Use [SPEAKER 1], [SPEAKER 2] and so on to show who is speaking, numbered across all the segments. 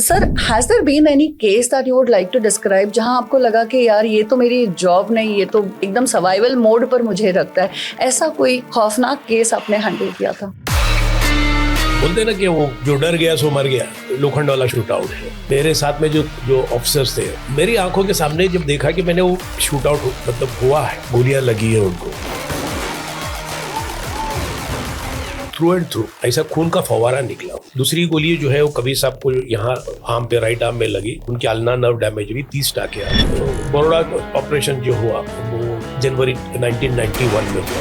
[SPEAKER 1] Sir, has there been any case that you would like to describe जहां आपको लगा कि यार ये तो मेरी जॉब नहीं, ये तो एकदम सर्वाइवल मोड पर मुझे रखता है, ऐसा कोई खौफनाक केस आपने हैंडल किया था?
[SPEAKER 2] बोलते ना कि वो जो डर गया सो मर गया, लोखंड वाला शूट आउट है। मेरे साथ में जो ऑफिसर्स थे, मेरी आंखों के सामने जब देखा कि मैंने वो शूट आउट मतलब हुआ है, गोलियां लगी है उनको थ्रू एंड थ्रू, ऐसा खून का फवारा निकला। दूसरी गोली जो है वो कबीर साहब को यहाँ आर्म पे, राइट आर्म में लगी, उनकी अल्ना नर्व डैमेज हुई, 30 टाके आए। तो बड़ोड़ा ऑपरेशन जो हुआ वो जनवरी 1991 में हुआ।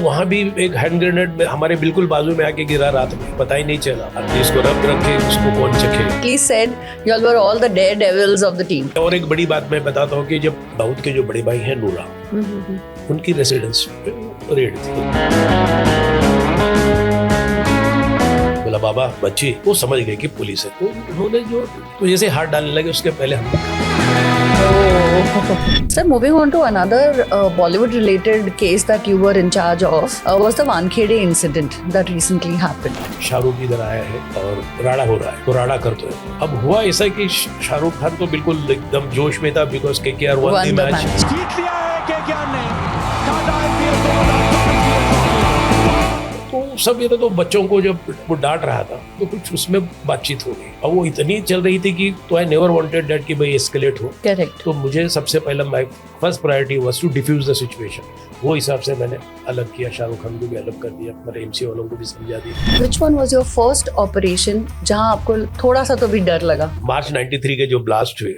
[SPEAKER 2] वहाँ भी एक हैंड ग्रेनेड में हमारे बिल्कुल बाजू में आके गिरा, रात में पता ही नहीं चला। अब इसको रख के उसको कौन चखे।
[SPEAKER 1] He said you all were all the daredevils of the team.
[SPEAKER 2] और एक बड़ी बात मैं बताता हूँ कि जब दाऊद के जो बड़े भाई हैं नूरा, उनकी रेसिडेंस पे रेड थी। बोला बाबा बच्ची, वो समझ गए कि पुलिस है, तो उन्होंने तो जैसे हाथ डालने लगे उसके पहले हम।
[SPEAKER 1] Sir, moving on to another Bollywood-related case that you were in charge of was the Wankhede incident that recently happened.
[SPEAKER 2] Shahrukh इधर आया है और राड़ा हो रहा है, तो राड़ा करते हैं। अब हुआ ऐसा कि शाहरुख खान तो बिल्कुल एकदम जोश में था, because KKR won the match.
[SPEAKER 3] जीत लिया है KKR ने।
[SPEAKER 2] तो सब ये तो बच्चों को जब वो डांट रहा था तो कुछ उसमें बातचीत हो गई, और वो इतनी चल रही थी कि तो आई नेवर वांटेड दैट कि भाई एस्केलेट हो।
[SPEAKER 1] Correct.
[SPEAKER 2] तो मुझे सबसे पहला my first priority was to diffuse the situation. वो हिसाब से मैंने अलग किया, शाहरुख खान को भी अलग कर दिया, मेरे MC वालों को भी समझा दिया।
[SPEAKER 1] Which one was your first operation जहां आपको थोड़ा सा तो भी डर लगा?
[SPEAKER 2] मार्च 93 के जो ब्लास्ट हुए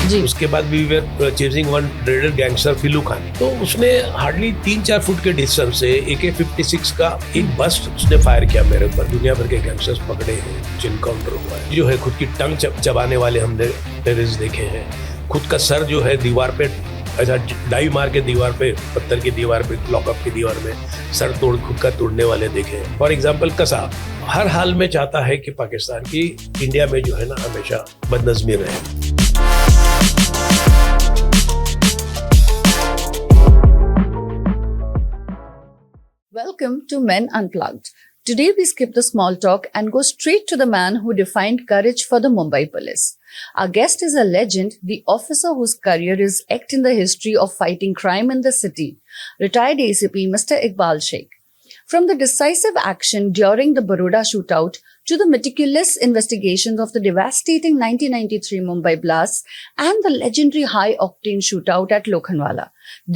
[SPEAKER 1] जी।
[SPEAKER 2] उसके बाद भी वे चेजिंग वन रेडर गैंगस्टर फिलू खान, तो उसने हार्डली 3-4 फुट के डिस्टेंस से AK-56 का एक बस्ट उसने फायर किया मेरे ऊपर। दुनिया भर के गैंगस्टर्स पकड़े हैं, इनकाउंटर हुआ है। जो है खुद की टंग चबाने वाले हमने टेररिस्ट देखे हैं। खुद का सर जो है दीवार पे ऐसा डाइव मार के दीवार पे, पत्थर की दीवार पे, लॉकअप की दीवार में सर तोड़ खुद का तोड़ने वाले देखे हैं। फॉर एग्जाम्पल कसा हर हाल में चाहता है कि पाकिस्तान की इंडिया में जो है ना हमेशा बदनज़मी रहे।
[SPEAKER 1] Welcome to Men Unplugged. Today we skip the small talk and go straight to the man who defined courage for the Mumbai police. Our guest is a legend, the officer whose career is etched in the history of fighting crime in the city, retired ACP Mr. Iqbal Sheikh. From the decisive action during the Baroda shootout to the meticulous investigations of the devastating 1993 Mumbai blasts and the legendary high-octane shootout at Lokhandwala,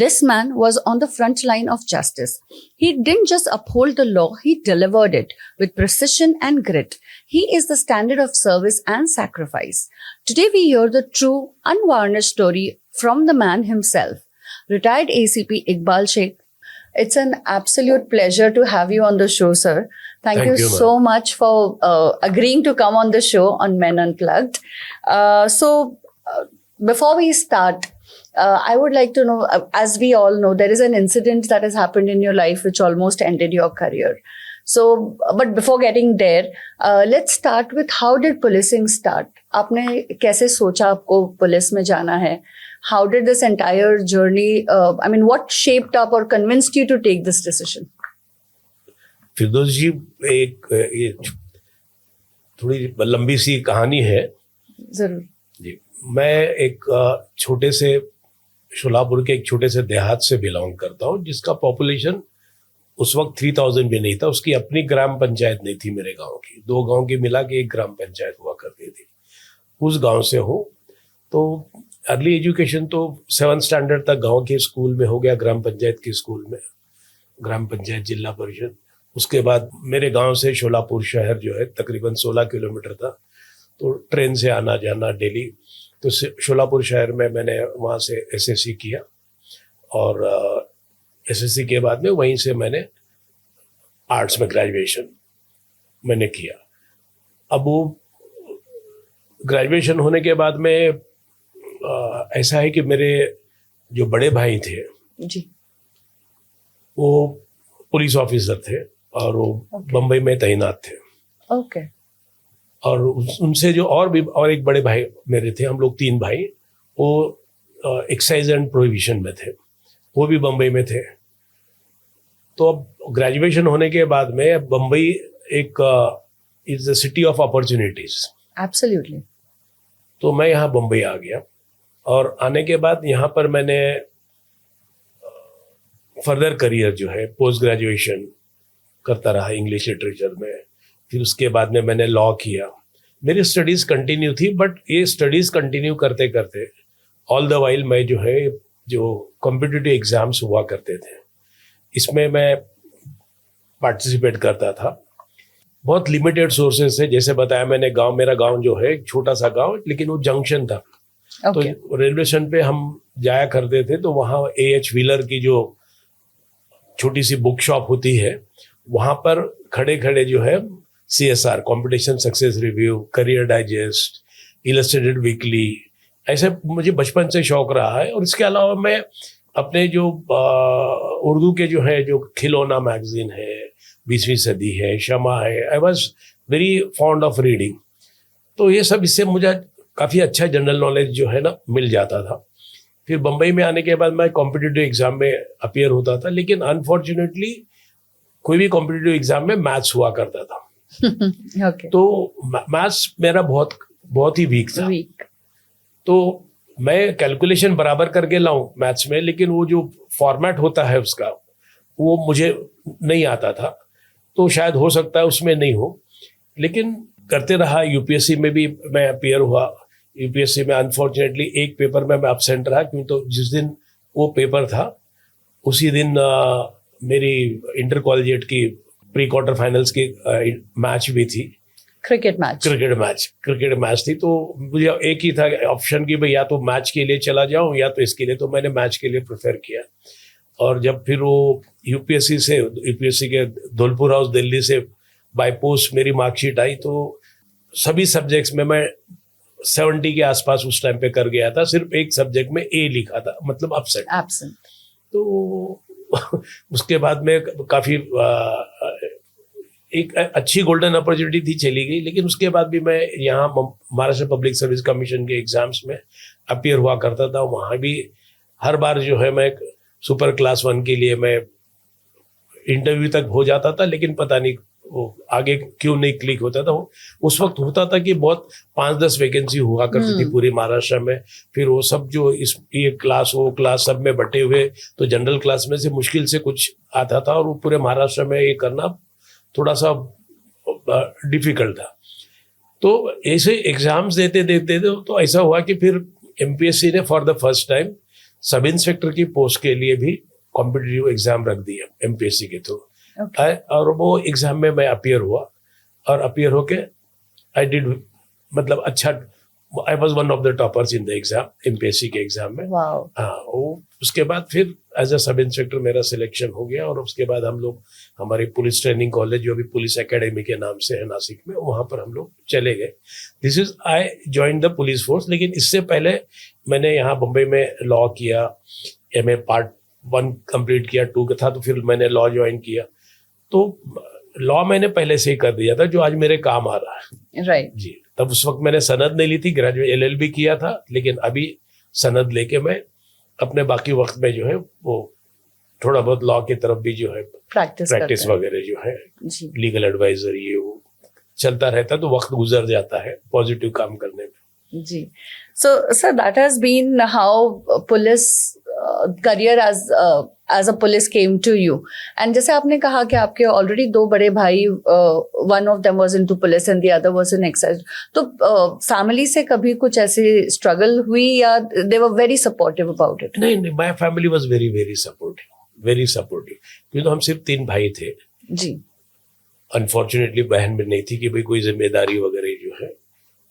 [SPEAKER 1] this man was on the front line of justice. He didn't just uphold the law, he delivered it with precision and grit. He is the standard of service and sacrifice. Today we hear the true, unvarnished story from the man himself, retired ACP Iqbal Sheikh. It's an absolute pleasure to have you on the show, sir. Thank you so much for agreeing to come on the show on Men Unplugged. Before we start, I would like to know, as we all know, there is an incident that has happened in your life which almost ended your career. So, but before getting there, let's start with how did policing start? आपने कैसे सोचा आपको police में जाना है? How did this entire journey, what shaped up or convinced you to take this decision?
[SPEAKER 2] फिरदौस जी, एक थोड़ी लंबी सी कहानी है।
[SPEAKER 1] जरूर
[SPEAKER 2] जी। मैं एक छोटे से शोलापुर के एक छोटे से देहात से बिलोंग करता हूँ, जिसका पॉपुलेशन उस वक्त 3000 भी नहीं था। उसकी अपनी ग्राम पंचायत नहीं थी मेरे गांव की, 2 गांव की मिला के एक ग्राम पंचायत हुआ करती थी। उस गांव से हूँ। तो अर्ली एजुकेशन तो 7th स्टैंडर्ड तक गांव के स्कूल में हो गया, ग्राम पंचायत के स्कूल में, ग्राम पंचायत जिला परिषद। उसके बाद मेरे गांव से शोलापुर शहर जो है तकरीबन 16 किलोमीटर था, तो ट्रेन से आना जाना डेली। तो शोलापुर शहर में मैंने वहाँ से SSC किया, और SSC के बाद में वहीं से मैंने आर्ट्स में ग्रेजुएशन मैंने किया। अब वो ग्रेजुएशन होने के बाद में ऐसा है कि मेरे जो बड़े भाई थे
[SPEAKER 1] जी,
[SPEAKER 2] वो पुलिस ऑफिसर थे और वो बम्बई में तैनात थे।
[SPEAKER 1] ओके।
[SPEAKER 2] और उनसे जो और एक बड़े भाई मेरे थे, हम लोग 3 भाई, वो एक्साइज एंड प्रोहिबिशन में थे, वो भी बम्बई में थे। तो अब ग्रेजुएशन होने के बाद में बम्बई एक is the city of opportunities,
[SPEAKER 1] absolutely.
[SPEAKER 2] तो मैं यहाँ बम्बई आ गया और आने के बाद यहाँ पर मैंने फर्दर करियर जो है पोस्ट ग्रेजुएशन करता रहा इंग्लिश लिटरेचर में। फिर उसके बाद में मैंने लॉ किया। मेरी स्टडीज़ कंटिन्यू थी, बट ये स्टडीज़ कंटिन्यू करते करते ऑल द वाइल मैं जो है जो कॉम्पिटिटिव एग्ज़ाम्स हुआ करते थे इसमें मैं पार्टिसिपेट करता था। बहुत लिमिटेड सोर्सेज से, जैसे बताया मैंने, मेरा गांव जो है एक छोटा सा गांव, लेकिन वो जंक्शन था। तो रेलवे स्टेशन पे हम जाया करते थे, तो वहाँ A.H. व्हीलर की जो छोटी सी बुक शॉप होती है वहाँ पर खड़े खड़े जो है CSR, competition success review, career digest, illustrated weekly, ऐसे मुझे बचपन से शौक रहा है। और इसके अलावा मैं अपने जो उर्दू के जो है जो खिलौना मैगजीन है, 20वीं सदी है, शमा है, I was very fond of reading. तो ये सब इससे मुझे काफ़ी अच्छा जनरल नॉलेज जो है ना मिल जाता था। फिर बम्बई में आने के बाद मैं कॉम्पिटिटिव एग्जाम में अपीयर होता था, लेकिन अनफॉर्चुनेटली कोई भी कॉम्पिटिटिव एग्जाम में मैथ्स हुआ करता था।
[SPEAKER 1] okay.
[SPEAKER 2] तो मैथ्स मेरा बहुत ही वीक था। तो मैं कैलकुलेशन बराबर करके लाऊं मैथ्स में, लेकिन वो जो फॉर्मेट होता है उसका वो मुझे नहीं आता था। तो शायद हो सकता है उसमें नहीं हो, लेकिन करते रहा। यूपीएससी में भी मैं अपीयर हुआ। यूपीएससी में अनफॉर्चुनेटली एक पेपर में मैं एब्सेंट रहा, क्योंकि तो जिस दिन वो पेपर था उसी दिन मेरी इंटर कॉलेजिएट की प्री क्वार्टर फाइनल्स की मैच भी थी।
[SPEAKER 1] क्रिकेट मैच
[SPEAKER 2] थी। तो मुझे एक ही था ऑप्शन कि भाई या तो मैच के लिए चला जाऊं या तो इसके लिए। तो मैंने मैच के लिए प्रेफर किया। और जब फिर वो यूपीएससी के धौलपुर हाउस दिल्ली से बाय पोस्ट मेरी मार्कशीट आई, तो सभी सब्जेक्ट्स में मैं 70 के आसपास उस टाइम पे कर गया था। सिर्फ एक सब्जेक्ट में A लिखा था, मतलब एब्सेंट। तो उसके बाद में काफ़ी एक अच्छी गोल्डन अपॉर्चुनिटी थी, चली गई। लेकिन उसके बाद भी मैं यहाँ महाराष्ट्र पब्लिक सर्विस कमीशन के एग्जाम्स में अपीयर हुआ करता था। वहाँ भी हर बार जो है मैं सुपर क्लास 1 के लिए मैं इंटरव्यू तक हो जाता था, लेकिन पता नहीं वो आगे क्यों नहीं क्लिक होता था। उस वक्त होता था कि बहुत 5-10 वैकेंसी हुआ करती थी पूरी महाराष्ट्र में। फिर वो सब जो ये क्लास वो क्लास सब में बटे हुए, तो जनरल क्लास में से मुश्किल से कुछ आता था, और वो पूरे महाराष्ट्र में ये करना थोड़ा सा डिफिकल्ट था। तो ऐसे एग्जाम्स देते तो ऐसा हुआ कि फिर एमपीएससी ने for the first time sub inspector की पोस्ट के लिए भी कॉम्पिटिटिव एग्जाम रख दिया एमपीएससी के थ्रू। और वो एग्जाम में मैं अपीयर हुआ, और अपीयर होके आई डिड, मतलब अच्छा, I was one of the toppers in the exam, MPSC के एग्जाम में। हाँ, उसके बाद फिर एज अ सब इंस्पेक्टर मेरा सिलेक्शन हो गया। और उसके बाद हम लोग हमारी पुलिस ट्रेनिंग कॉलेज, जो भी पुलिस एकेडमी के नाम से है नासिक में, वहाँ पर हम लोग चले गए। This is I join the police force. लेकिन इससे पहले मैंने यहाँ बम्बई में लॉ किया, एमए पार्ट 1 कंप्लीट किया, 2 का था, तो फिर मैंने लॉ ज्वाइन किया। तो लॉ मैंने पहले से ही कर दिया था, जो आज मेरे काम आ रहा है।
[SPEAKER 1] राइट
[SPEAKER 2] जी, तब उस वक्त मैंने सनद नहीं ली थी, ग्रेजुएट LLB किया था, लेकिन अभी सनद लेके मैं अपने बाकी वक्त में जो है वो थोड़ा बहुत लॉ की तरफ भी जो है प्रैक्टिस वगैरह जो है, लीगल एडवाइजर, ये वो चलता रहता, तो वक्त गुजर जाता है पॉजिटिव काम करने में।
[SPEAKER 1] जी, so sir that has been how police career as a police came to you. And जैसे आपने कहा कि आपके ऑलरेडी 2 बड़े भाई, one of them was into police and the other was in excise, तो फैमिली से कभी कुछ ऐसी स्ट्रगल हुई या they were very supportive about it?
[SPEAKER 2] नहीं, my family was very very supportive, क्योंकि हम सिर्फ 3 भाई थे
[SPEAKER 1] जी।
[SPEAKER 2] अनफॉर्चुनेटली बहन भी नहीं थी कि भाई कोई जिम्मेदारी वगैरह जो है,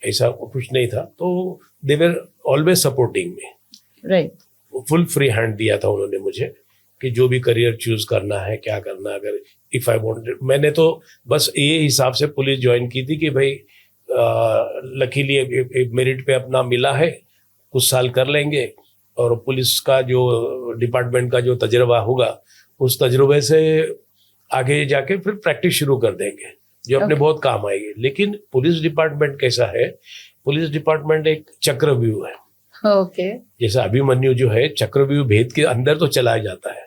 [SPEAKER 2] ऐसा कुछ नहीं था। तो they were always supporting me.
[SPEAKER 1] Right,
[SPEAKER 2] full free hand दिया था उन्होंने मुझे कि जो भी करियर चूज करना है, क्या करना है, अगर इफ आई वांटेड। मैंने तो बस ये हिसाब से पुलिस ज्वाइन की थी कि भाई लकीली मेरिट पे अपना मिला है, कुछ साल कर लेंगे, और पुलिस का जो डिपार्टमेंट का जो तजर्बा होगा, उस तजुर्बे से आगे जाके फिर प्रैक्टिस शुरू कर देंगे, जो अपने बहुत काम आएगी। लेकिन पुलिस डिपार्टमेंट कैसा है, पुलिस डिपार्टमेंट एक चक्रव्यूह है।
[SPEAKER 1] ओके,
[SPEAKER 2] जैसे अभिमन्यु जो है चक्रव्यूह भेद के अंदर तो चला जाता है,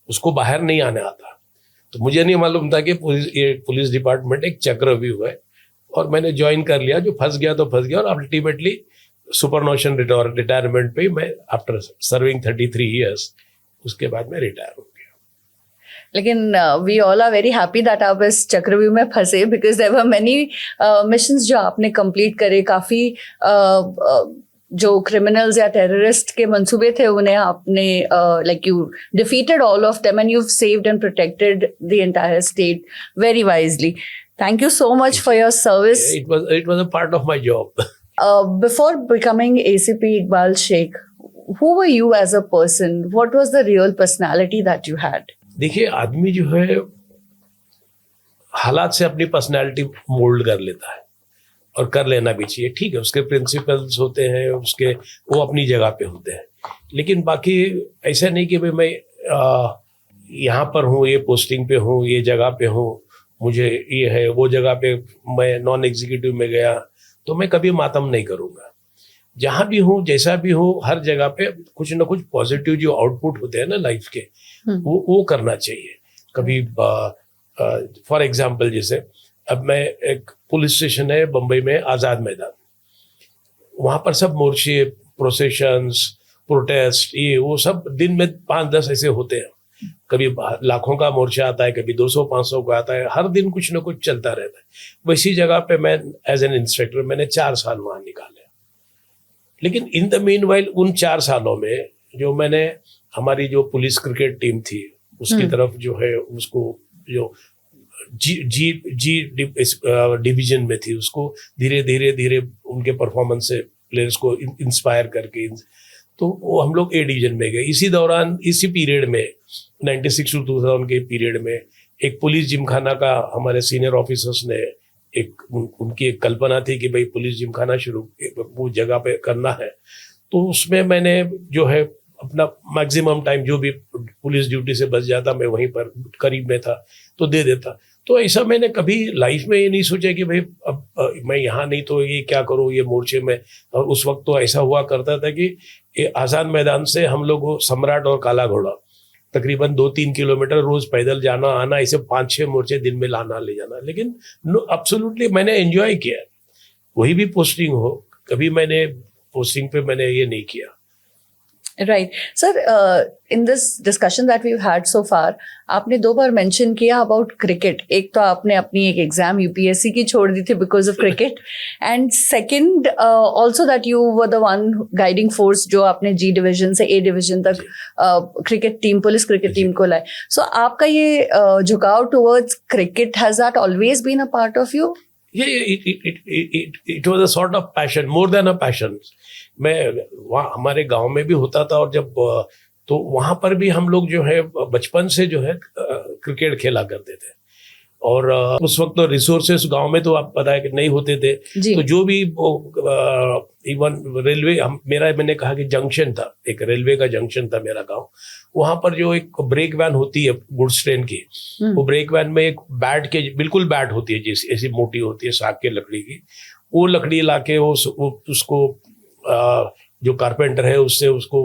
[SPEAKER 2] उसको बाहर नहीं आने आता। तो मुझे नहीं मालूम था कि पुलिस डिपार्टमेंट एक चक्रव्यूह है, और मैंने ज्वाइन कर लिया। जो फंस गया तो फंस गया, और अल्टीमेटली सुपरनोशन रिटायरमेंट पे मैं आफ्टर सर्विंग 33 ईयर्स उसके बाद मैं रिटायर हो गया।
[SPEAKER 1] लेकिन we all are very happy that आप इस चक्रव्यूह में फंसे, because there were many missions जो आपने कंप्लीट करे। काफी जो क्रिमिनल्स या टेररिस्ट के मंसूबे थे उन्हें आपने like you defeated all of them and you saved and protected the entire state very wisely. Thank you so much for your service.
[SPEAKER 2] It was a part of my job.
[SPEAKER 1] Before becoming ACP Iqbal Sheikh, who were you as a person? What was the real personality that you had?
[SPEAKER 2] देखिए, आदमी जो है हालात से अपनी personality mould कर लेता है, और कर लेना भी चाहिए। ठीक है, उसके प्रिंसिपल्स होते हैं, उसके वो अपनी जगह पे होते हैं, लेकिन बाकी ऐसा नहीं कि भाई मैं यहाँ पर हूँ, ये पोस्टिंग पे हूँ, ये जगह पे हूँ, मुझे ये है, वो जगह पे मैं नॉन एग्जीक्यूटिव में गया तो मैं कभी मातम नहीं करूँगा। जहाँ भी हूँ, जैसा भी हूँ, हर जगह पे कुछ ना कुछ पॉजिटिव जो आउटपुट होते हैं ना लाइफ के, वो करना चाहिए। कभी फॉर एग्जाम्पल, जैसे अब मैं एक पुलिस स्टेशन है बम्बई में, आज़ाद मैदान, वहाँ पर सब मोर्चे, प्रोसेशंस, प्रोटेस्ट, ये वो सब दिन में 5-10 ऐसे होते हैं। कभी लाखों का मोर्चा आता है, कभी 200-500 का आता है, हर दिन कुछ ना कुछ चलता रहता है। वैसी जगह पे मैं एज एन इंस्पेक्टर मैंने 4 साल वहाँ निकाले। लेकिन इन द मीन वाइल उन 4 सालों में जो मैंने, हमारी जो पुलिस क्रिकेट टीम थी उसकी तरफ जो है, उसको जो जी डिवीजन में थी, उसको धीरे धीरे उनके परफॉर्मेंस से प्लेयर्स को इंस्पायर करके, तो वो हम लोग ए डिवीजन में गए। इसी दौरान, इसी पीरियड में 96 to 2000 के पीरियड में एक पुलिस जिमखाना का हमारे सीनियर ऑफिसर्स ने उनकी एक कल्पना थी कि भाई पुलिस जिमखाना शुरू वो जगह पे करना है। तो उसमें मैंने जो है अपना मैक्सिमम टाइम जो भी पुलिस ड्यूटी से बच जाता, मैं वहीं पर करीब में था तो दे देता। तो ऐसा मैंने कभी लाइफ में ये नहीं सोचा कि भाई अब मैं यहाँ नहीं तो ये क्या करूँ, ये मोर्चे में। और उस वक्त तो ऐसा हुआ करता था कि आज़ाद मैदान से हम लोग सम्राट और काला घोड़ा तकरीबन 2-3 किलोमीटर रोज पैदल जाना आना, ऐसे 5-6 मोर्चे दिन में लाना ले जाना। लेकिन एब्सोल्युटली मैंने एंजॉय किया, वही भी पोस्टिंग हो, कभी मैंने पोस्टिंग पे मैंने ये नहीं किया।
[SPEAKER 1] Right. Sir, in this discussion that we've had so far, आपने 2 बार mention किया about cricket. एक तो आपने अपनी एक एग्जाम UPSC की छोड़ दी थी because of cricket, and second also that you were the one guiding force जो आपने G division से A division तक cricket team, police cricket team को लाए. So आपका ये झुकाव towards cricket, has that always been a part of you?
[SPEAKER 2] It was a sort of passion, more than a passion. मैं वहाँ हमारे गांव में भी होता था, और जब तो वहाँ पर भी हम लोग जो है बचपन से जो है क्रिकेट खेला करते थे। और उस वक्त तो रिसोर्सेस गांव में तो आप पता है कि नहीं होते थे, तो जो भी इवन रेलवे, मैंने कहा कि जंक्शन था, एक रेलवे का जंक्शन था मेरा गांव, वहां पर जो एक ब्रेक वैन होती है गुड्स ट्रेन की, वो ब्रेक वैन में एक बैट के बिल्कुल बैट होती है जैसी, ऐसी मोटी होती है साग के लकड़ी की, वो लकड़ी लाके उसको जो कारपेंटर है उससे उसको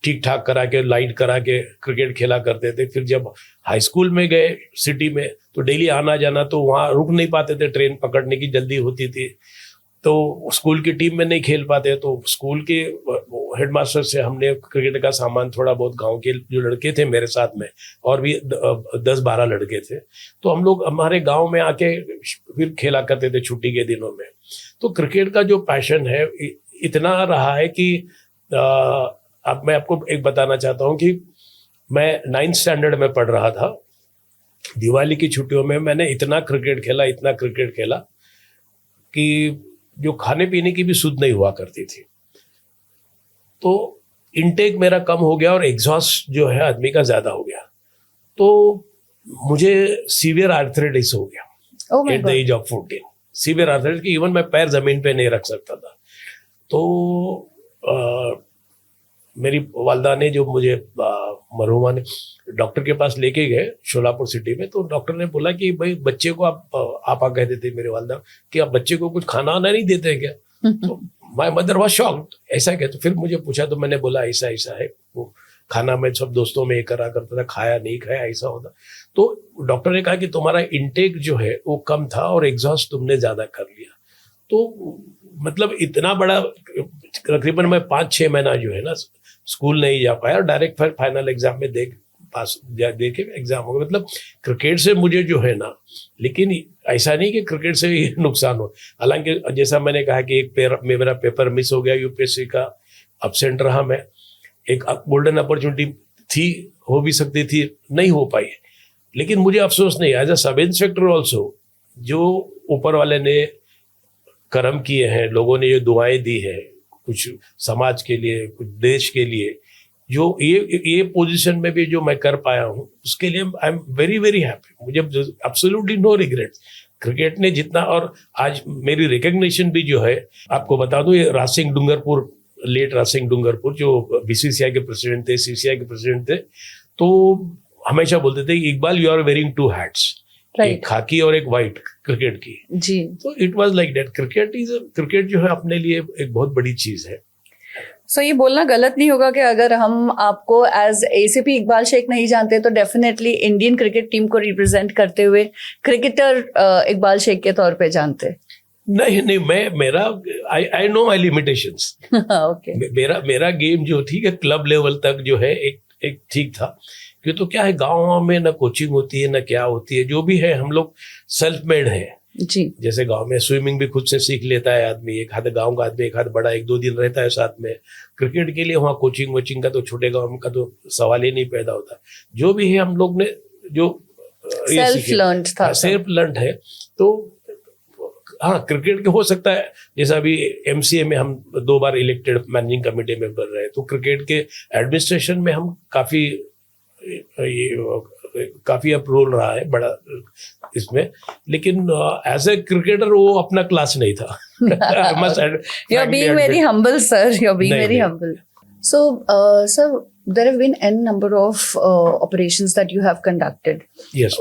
[SPEAKER 2] ठीक ठाक करा के लाइट करा के क्रिकेट खेला करते थे। फिर जब हाई स्कूल में गए सिटी में, तो डेली आना जाना, तो वहाँ रुक नहीं पाते थे, ट्रेन पकड़ने की जल्दी होती थी, तो स्कूल की टीम में नहीं खेल पाते। तो स्कूल के हेडमास्टर से हमने क्रिकेट का सामान, थोड़ा बहुत गांव के जो लड़के थे मेरे साथ में, और भी 10-12 लड़के थे, तो हम लोग हमारे गांव में आके फिर खेला करते थे छुट्टी के दिनों में। तो क्रिकेट का जो पैशन है इतना रहा है कि अब मैं आपको एक बताना चाहता हूँ कि मैं 9th स्टैंडर्ड में पढ़ रहा था, दिवाली की छुट्टियों में मैंने इतना क्रिकेट खेला कि जो खाने पीने की भी सुध नहीं हुआ करती थी। तो इनटेक मेरा कम हो गया और एग्जॉस्ट जो है आदमी का ज्यादा हो गया, तो मुझे सीवियर आर्थराइटिस हो गया at the age of 14। Severe arthritis की इवन मैं पैर जमीन पे नहीं रख सकता था। तो मेरी वालदा ने, जो मुझे मरहुमा ने डॉक्टर के पास लेके गए शोलापुर सिटी में, तो डॉक्टर ने बोला कि भाई बच्चे को आपा कहते थे मेरे वालदा, कि आप बच्चे को कुछ खाना वाना नहीं देते हैं क्या? तो माय मदर वाज शॉक्ड, ऐसा क्या? तो फिर मुझे पूछा, तो मैंने बोला ऐसा ऐसा है। वो खाना मैं सब दोस्तों में ये करा करता था, खाया नहीं खाया ऐसा होता। तो डॉक्टर ने कहा कि तुम्हारा इंटेक जो है वो कम था और एग्जॉस्ट तुमने ज्यादा कर लिया। तो मतलब इतना बड़ा, तकरीबन मैं 5-6 महीना जो है ना स्कूल नहीं जा पाया और डायरेक्ट फिर फाइनल एग्जाम में दे के एग्जाम हो गया। मतलब क्रिकेट से मुझे जो है ना, लेकिन ऐसा नहीं कि क्रिकेट से ही नुकसान हो। हालांकि जैसा मैंने कहा कि मेरा पेपर मिस हो गया यूपीएससी का, अब्सेंट रहा मैं, एक गोल्डन अपॉर्चुनिटी थी, हो भी सकती थी, नहीं हो पाई। लेकिन मुझे अफसोस नहीं, as a sub inspector also, जो ऊपर वाले ने कर्म किए हैं, लोगों ने जो दुआएं दी है कुछ समाज के लिए, कुछ देश के लिए, जो ये पोजीशन में भी जो मैं कर पाया हूँ, उसके लिए I am very very happy. मुझे एब्सोल्युटली नो रिग्रेट। क्रिकेट ने जितना, और आज मेरी रिकग्निशन भी जो है, आपको बता दूं, ये राज सिंह डूंगरपुर, लेट राज सिंह डूंगरपुर जो बीसीसीआई के प्रेसिडेंट थे, सीसीआई के प्रेसिडेंट थे, तो हमेशा बोलते थे Iqbal you are wearing 2 hats, एक खाकी और एक व्हाइट क्रिकेट की
[SPEAKER 1] जी।
[SPEAKER 2] तो it was like that. Cricket जो है अपने लिए एक बहुत बड़ी चीज है।
[SPEAKER 1] सो ये बोलना गलत नहीं होगा कि अगर हम आपको एज एसीपी इकबाल शेख नहीं जानते तो डेफिनेटली इंडियन क्रिकेट टीम को रिप्रेजेंट करते हुए क्रिकेटर इकबाल शेख के तौर पे जानते?
[SPEAKER 2] नहीं, मेरा I know my limitations.
[SPEAKER 1] Okay.
[SPEAKER 2] मेरा गेम जो थी कि क्लब लेवल तक जो है एक ठीक था, क्योंकि तो क्या है, गाँव में ना कोचिंग होती है ना क्या होती है, जो भी है हम लोग सेल्फ मेड है
[SPEAKER 1] जी।
[SPEAKER 2] जैसे गांव में स्विमिंग भी खुद से सीख लेता है आदमी, एक हाथ गांव का आदमी, एक हाथ बड़ा, 1-2 दिन रहता है साथ में। क्रिकेट के लिए वहाँ कोचिंग वोचिंग का तो छोटे गांव का तो सवाल ही नहीं पैदा होता। जो भी है हम लोग ने जो
[SPEAKER 1] सेल्फ लर्न्ड था,
[SPEAKER 2] सेल्फ लर्न्ड है। तो हाँ, क्रिकेट के हो सकता है, जैसा अभी एमसीए में हम 2 बार इलेक्टेड मैनेजिंग कमेटी मेंबर रहे, तो क्रिकेट के एडमिनिस्ट्रेशन में हम काफी अप रोल रहा है बड़ा इसमें, लेकिन एज ए क्रिकेटर वो अपना क्लास नहीं था।
[SPEAKER 1] You're being very humble, sir. You're being very humble. So, sir, there have been n number of operations that you have conducted.
[SPEAKER 2] Yes.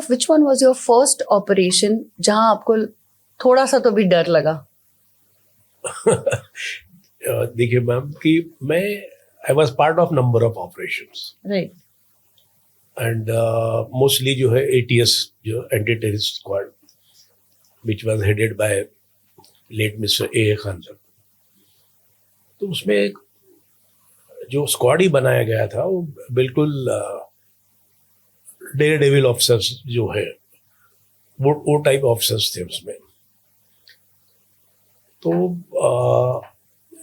[SPEAKER 1] Which one was your first operation जहां आपको थोड़ा सा तो भी डर लगा?
[SPEAKER 2] देखिए मैम कि I was part of number of operations.
[SPEAKER 1] Right.
[SPEAKER 2] And mostly जो है ATS जो anti terrorist squad, which was headed by late Mr. A.A. Khan sir. तो उसमें जो स्क्वाड ही बनाया गया था वो बिल्कुल डेयर डेविल ऑफिसर्स जो है वो टाइप ऑफिसर्स थे उसमें। तो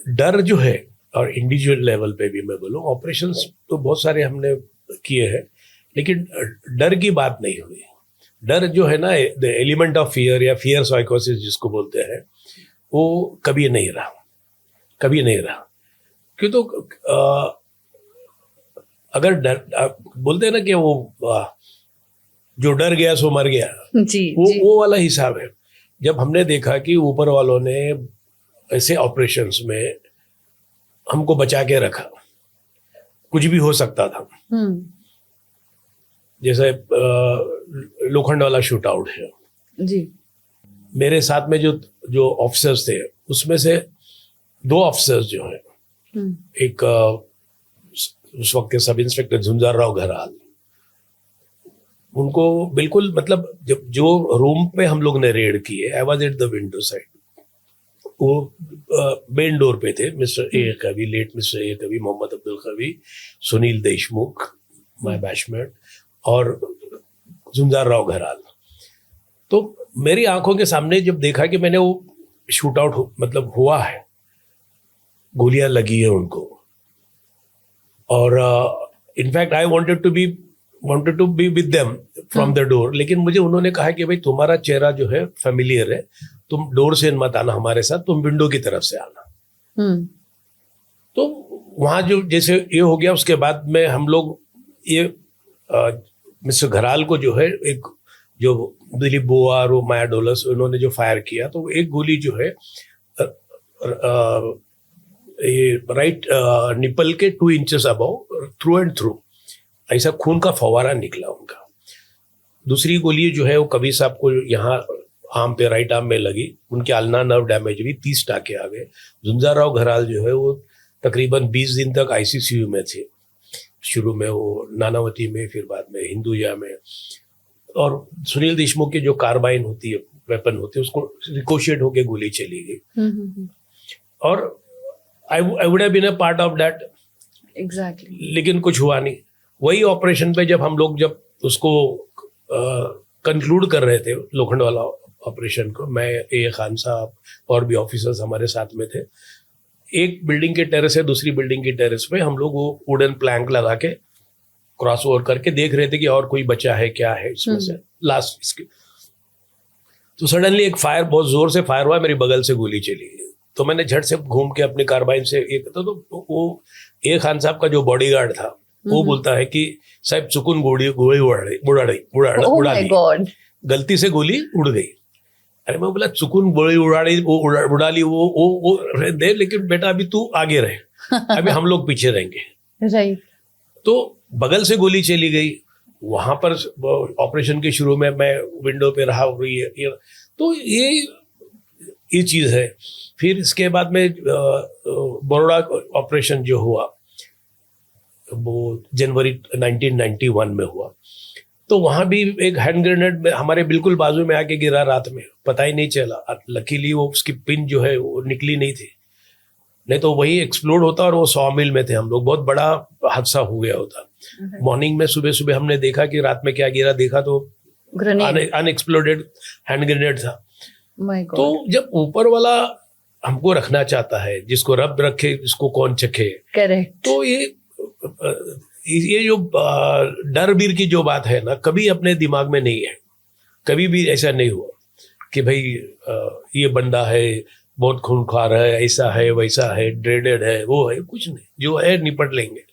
[SPEAKER 2] डर जो है, और इंडिविजुअल लेवल पे भी मैं बोलूँ, ऑपरेशंस तो बहुत सारे हमने किए हैं, लेकिन डर की बात नहीं हुई। डर जो है ना, द एलिमेंट ऑफ फियर या फियर साइकोसिस जिसको बोलते हैं, वो कभी नहीं रहा, कभी नहीं रहा। क्यों तो अगर डर बोलते हैं ना कि वो जो डर गया सो मर गया,
[SPEAKER 1] जी,
[SPEAKER 2] वो वाला हिसाब है। जब हमने देखा कि ऊपर वालों ने ऐसे ऑपरेशंस में हमको बचा के रखा, कुछ भी हो सकता था। जैसे लोखंड वाला शूट आउट है
[SPEAKER 1] जी।
[SPEAKER 2] मेरे साथ में जो ऑफिसर्स थे, उसमें से 2 ऑफिसर्स जो हैं, एक उस वक्त के सब इंस्पेक्टर झुंझार राव घराल, उनको बिल्कुल मतलब जब जो रूम पे हम लोग ने रेड किए, I was at the window side, वो मेन डोर पे थे मिस्टर ए कवि, लेट मिस्टर ए कवि, मोहम्मद अब्दुल कवि, सुनील देशमुख माय बैचमेट, और झुंझार राव घराल। तो मेरी आंखों के सामने जब देखा कि मैंने वो शूट आउट मतलब हुआ है, गोलियां लगी है उनको, और in fact I wanted to be with them from the door, लेकिन मुझे उन्होंने कहा कि भाई तुम्हारा चेहरा जो है फेमिलियर है, तुम डोर से मत आना हमारे साथ, तुम विंडो की तरफ से आना। तो वहां जो जैसे ये हो गया, उसके बाद में हम लोग ये मिस्टर घराल को जो है, एक जो दिलीप बोआ और माया डोलस, उन्होंने जो फायर किया, तो एक गोली जो है ये राइट निपल के 2 inches above, through and through ऐसा खून का फवारा निकला उनका। दूसरी गोली जो है वो कवि साहब को यहाँ आर्म पे, राइट आर्म में लगी, उनके अल्ना नर्व डैमेज हुई, 30 टाके आ गए। झुंझार राव घराल जो है वो तकरीबन 20 दिन तक आईसीसीयू में थे। शुरू में वो नानावती में, फिर बाद में हिंदुजा में, और सुनील देशमुख की जो कार्बाइन होती है, वेपन होती है, उसको रिकोशिएट होके गोली चली गई। और I would have been a part of that,
[SPEAKER 1] exactly.
[SPEAKER 2] लेकिन कुछ हुआ नहीं। वही ऑपरेशन पे जब हम लोग जब उसको कंक्लूड कर रहे थे, लोखंड वाला ऑपरेशन को, मैं, ए खान साहब और भी ऑफिसर्स हमारे साथ में थे, एक बिल्डिंग के टेरेस से दूसरी बिल्डिंग की टेरेस पे हम लोग वो वुडन प्लैंक लगा के क्रॉस ओवर करके देख रहे थे कि और कोई बचा है क्या है इसमें से लास्ट इसके। तो सडनली एक फायर, बहुत जोर से फायर हुआ, मेरी बगल से गोली चली गई। तो मैंने झट से घूम के अपनी कार्बाइन से एक, तो वो ए खान साहब का जो बॉडीगार्ड था वो बोलता है कि साहब चुकुन गोली उड़ा ली, गलती से गोली उड़ गई। अरे मैं बोला चुकुन गोली उड़ा ली वो दे, लेकिन बेटा अभी तू आगे रहे, अभी हम लोग पीछे रहेंगे।
[SPEAKER 1] राइट।
[SPEAKER 2] तो बगल से गोली चली गई। वहां पर ऑपरेशन के शुरू में मैं विंडो पे रहा, तो ये चीज है। फिर इसके बाद में बड़ौदा ऑपरेशन जो हुआ वो जनवरी 1991 में हुआ, तो वहां भी एक हैंड ग्रेनेड हमारे बिल्कुल बाजू में आके गिरा रात में, पता ही नहीं चला। लकीली वो उसकी पिन जो है वो निकली नहीं थी, नहीं तो वही एक्सप्लोड होता। और वो 100 मील में थे हम लोग, बहुत बड़ा हादसा हो गया होता। मॉर्निंग में सुबह सुबह हमने देखा कि रात में क्या गिरा, देखा तो अनएक्सप्लोडेड हैंड ग्रेनेड था। तो जब ऊपर वाला हमको रखना चाहता है, जिसको रब रखे इसको कौन चखे।
[SPEAKER 1] करेक्ट।
[SPEAKER 2] तो ये जो डर बीर की जो बात है ना, कभी अपने दिमाग में नहीं है। कभी भी ऐसा नहीं हुआ कि भाई ये बंदा है, बहुत खूंखार है, ऐसा है, वैसा है, ड्रेडेड है, वो है, कुछ नहीं। जो है निपट लेंगे,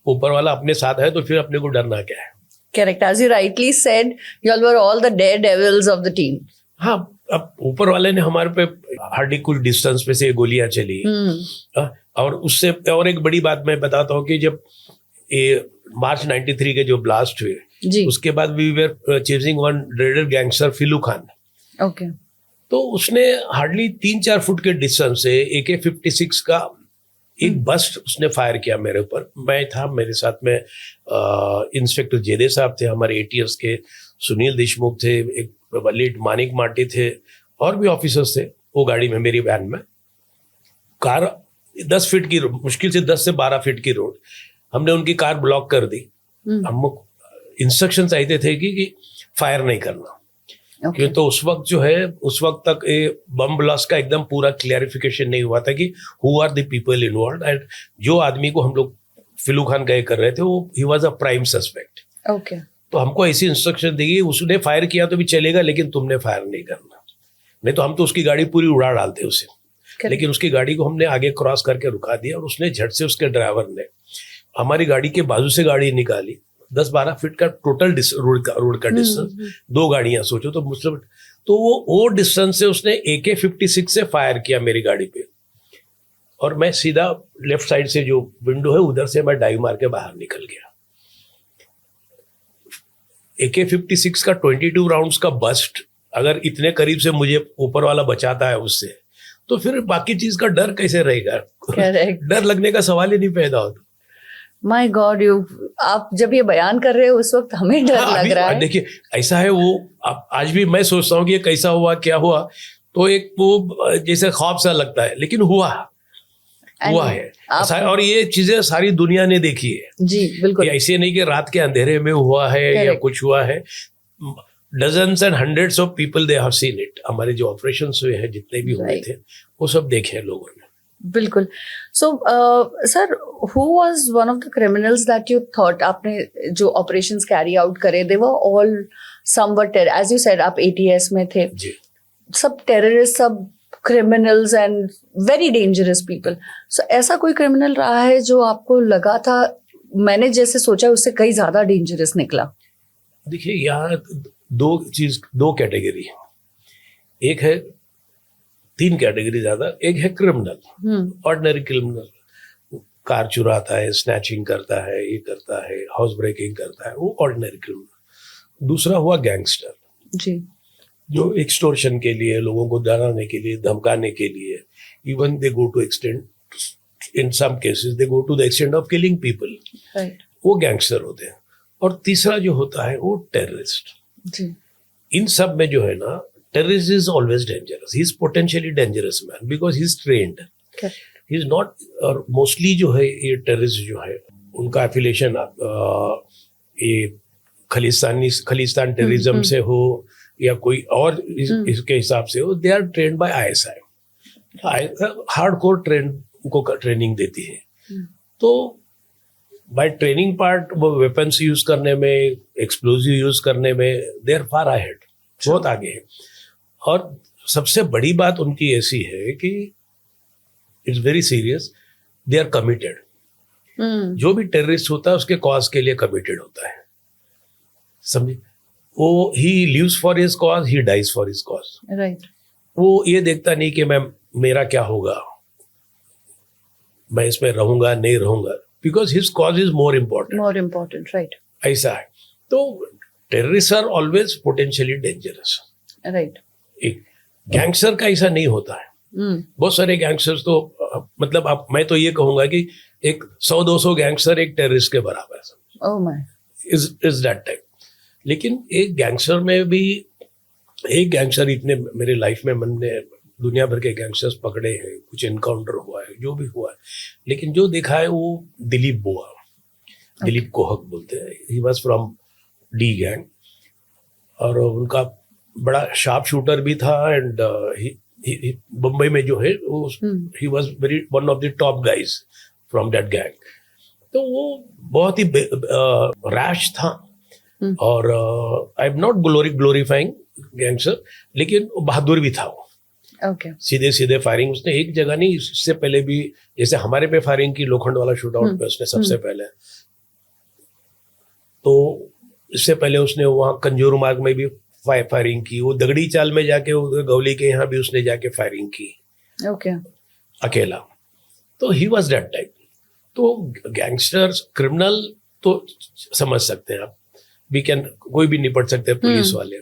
[SPEAKER 2] ऊपर वाला अपने साथ है तो फिर अपने को डरना क्या है।
[SPEAKER 1] Correct. As you rightly said, you all were all the daredevils of the team.
[SPEAKER 2] हाँ, अब ऊपर वाले ने हमारे पे हार्डली कुछ डिस्टेंस पे से गोलियां चली। और उससे और एक बड़ी बात मैं बताता हूँ कि जब ये मार्च 93 के जो ब्लास्ट हुए, उसके बाद we were chasing one dreaded gangster Filu Khan.
[SPEAKER 1] Okay.
[SPEAKER 2] तो उसने हार्डली 3-4 फुट के डिस्टेंस से AK-56 का एक बस्ट उसने फायर किया मेरे ऊपर। मैं था, मेरे साथ में इंस्पेक्टर जेदे साहब थे, हमारे ATS के, सुनील देशमुख थे, एक लेट मानिक माटी थे, और भी ऑफिसर्स थे वो गाड़ी में, मेरी वैन में। कार 10 फीट की, मुश्किल से 10 से 12 फीट की रोड, हमने उनकी कार ब्लॉक कर दी। हम इंस्ट्रक्शंस आए थे कि फायर नहीं करना। क्यों तो उस वक्त जो है, उस वक्त तक ये बम ब्लास्ट का एकदम पूरा क्लैरिफिकेशन नहीं हुआ था कि who are the people involve. And जो आदमी को हम लोग फिलू खान गए कर रहे थे, वो ही was a prime suspect.
[SPEAKER 1] Okay.
[SPEAKER 2] तो हमको ऐसी इंस्ट्रक्शन दी गई, उसने फायर किया तो भी चलेगा, लेकिन तुमने फायर नहीं करना। नहीं तो हम तो उसकी गाड़ी पूरी उड़ा डालते उसे। लेकिन उसकी गाड़ी को हमने आगे क्रॉस करके रुका दिया, और उसने झट से, उसके ड्राइवर ने हमारी गाड़ी के बाजू से गाड़ी निकाली। 10-12 फीट का टोटल रोड का डिस्टेंस, 2 गाड़ियां सोचो तो मुझसे। तो वो डिस्टेंस से उसने AK-56 से फायर किया मेरी गाड़ी पे, और मैं सीधा लेफ्ट साइड से जो विंडो है उधर से मैं डाइव मार के बाहर निकल गया। AK-56 का 22 राउंड्स का बस्ट अगर इतने करीब से मुझे ऊपर वाला बचाता है उससे, तो फिर बाकी चीज का डर कैसे रहेगा। डर लगने का सवाल ही नहीं पैदा होता।
[SPEAKER 1] माय गॉड, आप जब ये बयान कर रहे हो उस वक्त हमें डर लग रहा है।
[SPEAKER 2] देखिए ऐसा है, वो आज भी मैं सोचता हूँ कि ये कैसा हुआ, क्या हुआ, तो एक वो जैसे ख्वाब सा लगता है, लेकिन हुआ है। और ये चीजें सारी दुनिया ने देखी है
[SPEAKER 1] जी, बिल्कुल।
[SPEAKER 2] ऐसे नहीं कि रात के अंधेरे में हुआ है या कुछ हुआ है। Dozens and hundreds of people they have seen it. हमारे जो ऑपरेशंस हुए हैं, जितने भी हुए थे, वो सब देखे हैं लोगों ने।
[SPEAKER 1] बिल्कुल। So sir, who was one of the criminals that you thought, आपने जो ऑपरेशंस कैरी आउट करे, they were all somewhat, as you said, आप ATS में थे
[SPEAKER 2] जी।
[SPEAKER 1] सब टेररिस्ट, सब criminals and very dangerous people. So ऐसा कोई क्रिमिनल रहा है जो आपको लगा था, मैंने जैसे सोचा उससे कहीं ज्यादा डेंजरस निकला?
[SPEAKER 2] देखिए, यहाँ दो कैटेगरी है। एक है, 3 कैटेगरी ज्यादा। एक है क्रिमिनल, ऑर्डिनरी क्रिमिनल, कार चुराता है, स्नैचिंग करता है, ये करता है, हाउस ब्रेकिंग करता है, वो ऑर्डिनरी क्रिमिनल। दूसरा हुआ गैंगस्टर जी, जो एक्सटोर्शन के लिए, लोगों को डराने के लिए, धमकाने के लिए, even they go to extend, in some cases they go to the extend of killing people. वो गैंगस्टर होते हैं, और तीसरा जो होता है वो टेररिस्ट।
[SPEAKER 1] जी।
[SPEAKER 2] इन सब में जो है ना, terrorist is always dangerous, he is potentially dangerous man because he is trained, he is not. और मोस्टली जो है ये टेररिस्ट जो है उनका एफिलिएशन ये खलिस्तान टेररिज्म से हो या कोई और इसके हिसाब से हो, they are trained by ISI, hardcore को ट्रेनिंग देती है। तो बाय ट्रेनिंग पार्ट वो वेपन्स यूज करने में, एक्सप्लोजिव यूज करने में दे आर फार अहेड, बहुत आगे है। और सबसे बड़ी बात उनकी ऐसी है कि it's very serious, they are committed. जो भी टेररिस्ट होता है उसके कॉज के लिए कमिटेड होता है, समझे। वो he lives for his cause, he dies for his cause.
[SPEAKER 1] Right.
[SPEAKER 2] वो ये देखता नहीं कि मेरा क्या होगा, मैं इसमें रहूंगा नहीं रहूंगा, because his cause is more important.
[SPEAKER 1] Right.
[SPEAKER 2] ऐसा है। तो terrorist are always potentially dangerous.
[SPEAKER 1] Right.
[SPEAKER 2] एक गैंगस्टर का ऐसा नहीं होता है। बहुत सारे गैंगस्टर्स तो मतलब मैं तो ये कहूंगा कि एक 100-200 गैंगस्टर एक टेररिस्ट के बराबर है।
[SPEAKER 1] Oh my.
[SPEAKER 2] Is that type. लेकिन एक गैंगस्टर में भी, एक गैंगस्टर इतने मेरे लाइफ में मैंने दुनिया भर के गैंगस्टर्स पकड़े हैं, कुछ एनकाउंटर हुआ है, जो भी हुआ है, लेकिन जो देखा है वो दिलीप बुआ, दिलीप कोहक बोलते हैं। He was from D gang, और उनका बड़ा शार्प शूटर भी था, एंड मुंबई में जो है वो he was very one of the top guys from that gang. तो वो बहुत ही रैश था, और I am not glorifying gangster, लेकिन बहादुर भी था वो।
[SPEAKER 1] Okay.
[SPEAKER 2] सीधे सीधे फायरिंग उसने एक जगह नहीं, इससे पहले भी जैसे हमारे पे फायरिंग की लोखंड वाला शूट आउट पे उसने सबसे पहले, तो इससे पहले उसने वहाँ कंजूर मार्ग में भी फायरिंग की, वो दगड़ी चाल में जाके गौली के यहाँ भी उसने जाके फायरिंग की।
[SPEAKER 1] Okay.
[SPEAKER 2] अकेला। तो ही वॉज दैट टाइप। तो गैंगस्टर्स, क्रिमिनल तो समझ सकते हैं आप, वी कैन, कोई भी निपट सकते हैं पुलिस वाले।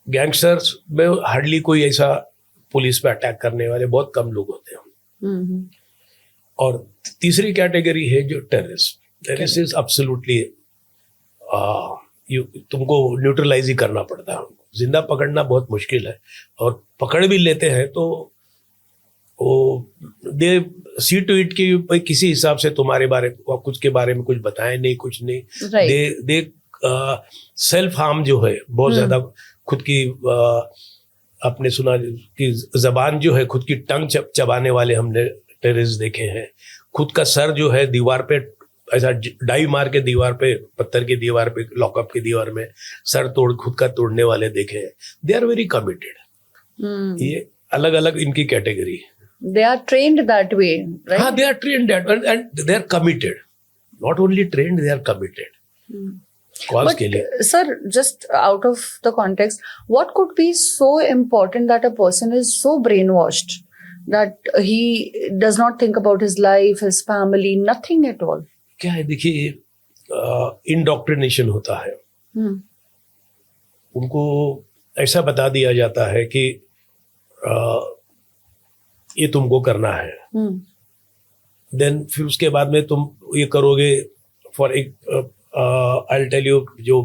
[SPEAKER 2] गैंगस्टर्स में हार्डली कोई ऐसा पुलिस पे अटैक करने वाले बहुत कम लोग होते हैं। और तीसरी कैटेगरी है जो टेररिस्ट। टेररिस्ट इज एब्सोल्युटली, तुमको न्यूट्रलाइज ही करना पड़ता है, जिंदा पकड़ना बहुत मुश्किल है, और पकड़ भी लेते हैं तो वो दे सी टू इट कि भाई किसी हिसाब से तुम्हारे बारे कुछ के बारे में कुछ बताएं नहीं, कुछ नहीं। दे सेल्फ हार्म जो है बहुत ज्यादा, खुद की आपने सुना कि जबान जो है, खुद की टंग चबाने वाले हमने टेररिस्ट देखे हैं। खुद का सर जो है दीवार पे ऐसा डाई मार के दीवार पे, पत्थर की दीवार पे, लॉकअप की दीवार में सर खुद का तोड़ने वाले देखे हैं। They are very committed. ये अलग अलग इनकी कैटेगरी है।
[SPEAKER 1] They are trained that way, right?
[SPEAKER 2] हाँ, they are trained that, and they are committed. Not only trained, they are committed. Cause
[SPEAKER 1] But
[SPEAKER 2] के लिए।
[SPEAKER 1] sir, just out of the context, what could be so important that a person is so brainwashed that he does not think about his life, his family, nothing at all?
[SPEAKER 2] क्या है, देखिए, indoctrination होता है। उनको ऐसा बता दिया जाता है कि ये तुमको करना है, देन फिर उसके बाद में तुम ये करोगे। फॉर एक आई टेल यू, जो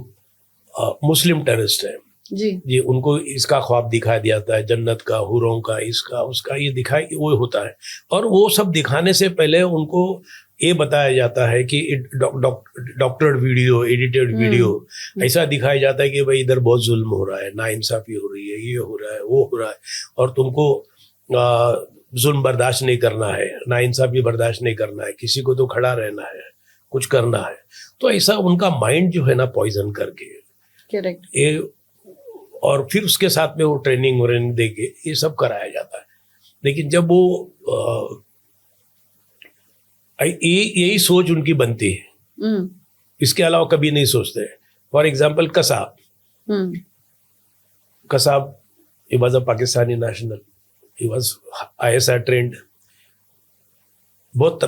[SPEAKER 2] मुस्लिम टेररिस्ट है जी, उनको इसका ख्वाब दिखा दिया जाता है, जन्नत का, हुरों का, इसका उसका, ये दिखाई वो होता है। और वो सब दिखाने से पहले उनको ये बताया जाता है कि डॉक्टर्ड वीडियो, एडिटेड वीडियो ऐसा दिखाया जाता है कि भाई इधर बहुत जुल्म हो रहा है, नाइंसाफी हो रही है, ये हो रहा है, वो हो रहा है, और तुमको जुल्म बर्दाश्त नहीं करना है, नाइंसाफी बर्दाश्त नहीं करना है, किसी को तो खड़ा रहना है, कुछ करना है। तो ऐसा उनका माइंड जो है ना पॉइजन करके,
[SPEAKER 1] करेक्ट,
[SPEAKER 2] ये, और फिर उसके साथ में वो ट्रेनिंग व्रेनिंग दे के ये सब कराया जाता है। लेकिन जब वो यही सोच उनकी बनती है, इसके अलावा कभी नहीं सोचते। For example Kasab, Kasab he was a Pakistani national, he was ISI trend, बहुत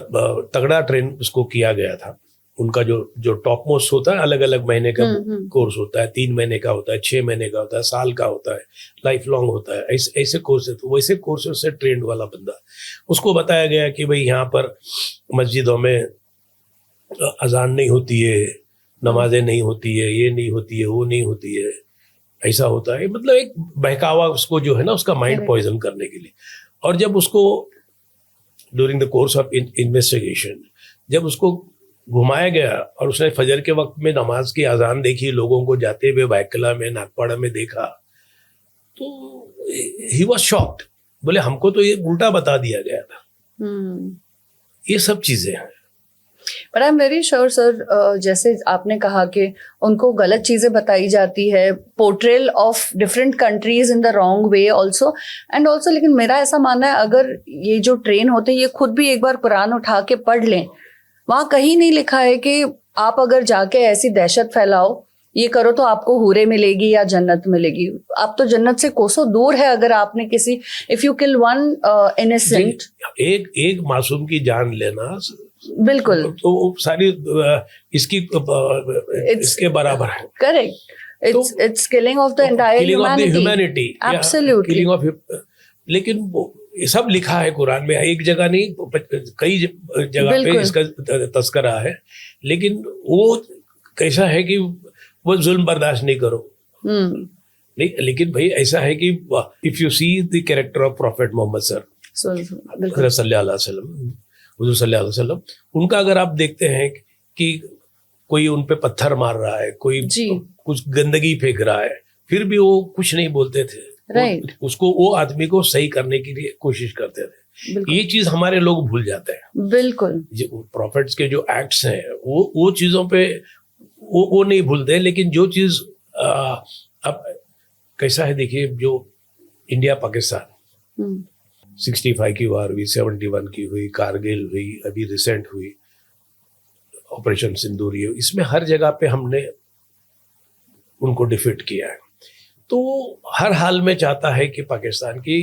[SPEAKER 2] तगड़ा ट्रेन उसको किया गया था। उनका जो टॉप मोस्ट होता है, अलग अलग महीने का कोर्स होता है, 3 महीने का होता है, 6 महीने का होता है, साल का होता है, लाइफ लॉन्ग होता है, ऐसे कोर्स है। तो वैसे कोर्सेज से ट्रेंड वाला बंदा, उसको बताया गया कि भाई यहाँ पर मस्जिदों में अजान नहीं होती है, नमाजें नहीं होती है, ये नहीं होती है, वो नहीं होती है, ऐसा होता है, मतलब एक बहकावा उसको जो है ना उसका माइंड
[SPEAKER 1] Correct.
[SPEAKER 2] पॉइजन करने के लिए। और जब उसको during the course of investigation जब उसको घुमाया गया और उसने फजर के वक्त में नमाज की अजान देखी, लोगों को जाते हुए बैकला में नागपाड़ा में देखा, तो ही वॉज शॉक्ड। बोले हमको तो ये उल्टा बता दिया गया था। ये सब चीजें हैं।
[SPEAKER 1] But I am very sure sir, जैसे आपने कहा कि उनको गलत चीजें बताई जाती है, portrayal of different countries in the wrong way also and also, लेकिन मेरा ऐसा मानना है अगर ये जो ट्रेन होते हैं ये खुद भी एक बार कुरान उठा के पढ़ लें, वहां कहीं नहीं लिखा है कि आप अगर जाके ऐसी दहशत फैलाओ, ये करो तो आपको हूरे मिलेगी या जन्नत मिलेगी। आप तो जन्नत से कोसों दूर है अगर आपने किसी, if you kill one innocent,
[SPEAKER 2] एक मासूम की जान लेना
[SPEAKER 1] बिल्कुल,
[SPEAKER 2] तो वो सारी इसके बराबर है।
[SPEAKER 1] Correct, it's killing of the entire humanity, absolutely
[SPEAKER 2] killing of. लेकिन ये सब लिखा है कुरान में, एक जगह नहीं कई जगह पे इसका तस्करा है। लेकिन वो कैसा है कि वो जुल्म बर्दाश्त नहीं करो। नहीं, लेकिन भाई ऐसा है कि if you see the character of prophet Muhammad sir सल्लल्लाहु अलैहि वसल्लम, उनका अगर आप देखते हैं कि कोई उन पे पत्थर मार रहा है, कोई कुछ गंदगी फेंक रहा है, फिर भी वो कुछ नहीं बोलते थे।
[SPEAKER 1] राइट,
[SPEAKER 2] उसको वो आदमी को सही करने के लिए कोशिश करते थे। ये चीज हमारे लोग भूल जाते हैं।
[SPEAKER 1] बिल्कुल,
[SPEAKER 2] जो प्रॉफिट्स के जो एक्ट्स हैं वो चीजों पे वो नहीं भूलते। लेकिन जो चीज अब कैसा है, देखिए, जो इंडिया पाकिस्तान 65 की वार हुई, 71 की हुई, कारगिल हुई, अभी रिसेंट हुई ऑपरेशन सिंदूर, इसमें हर जगह पे हमने उनको डिफीट किया है। तो हर हाल में चाहता है कि पाकिस्तान की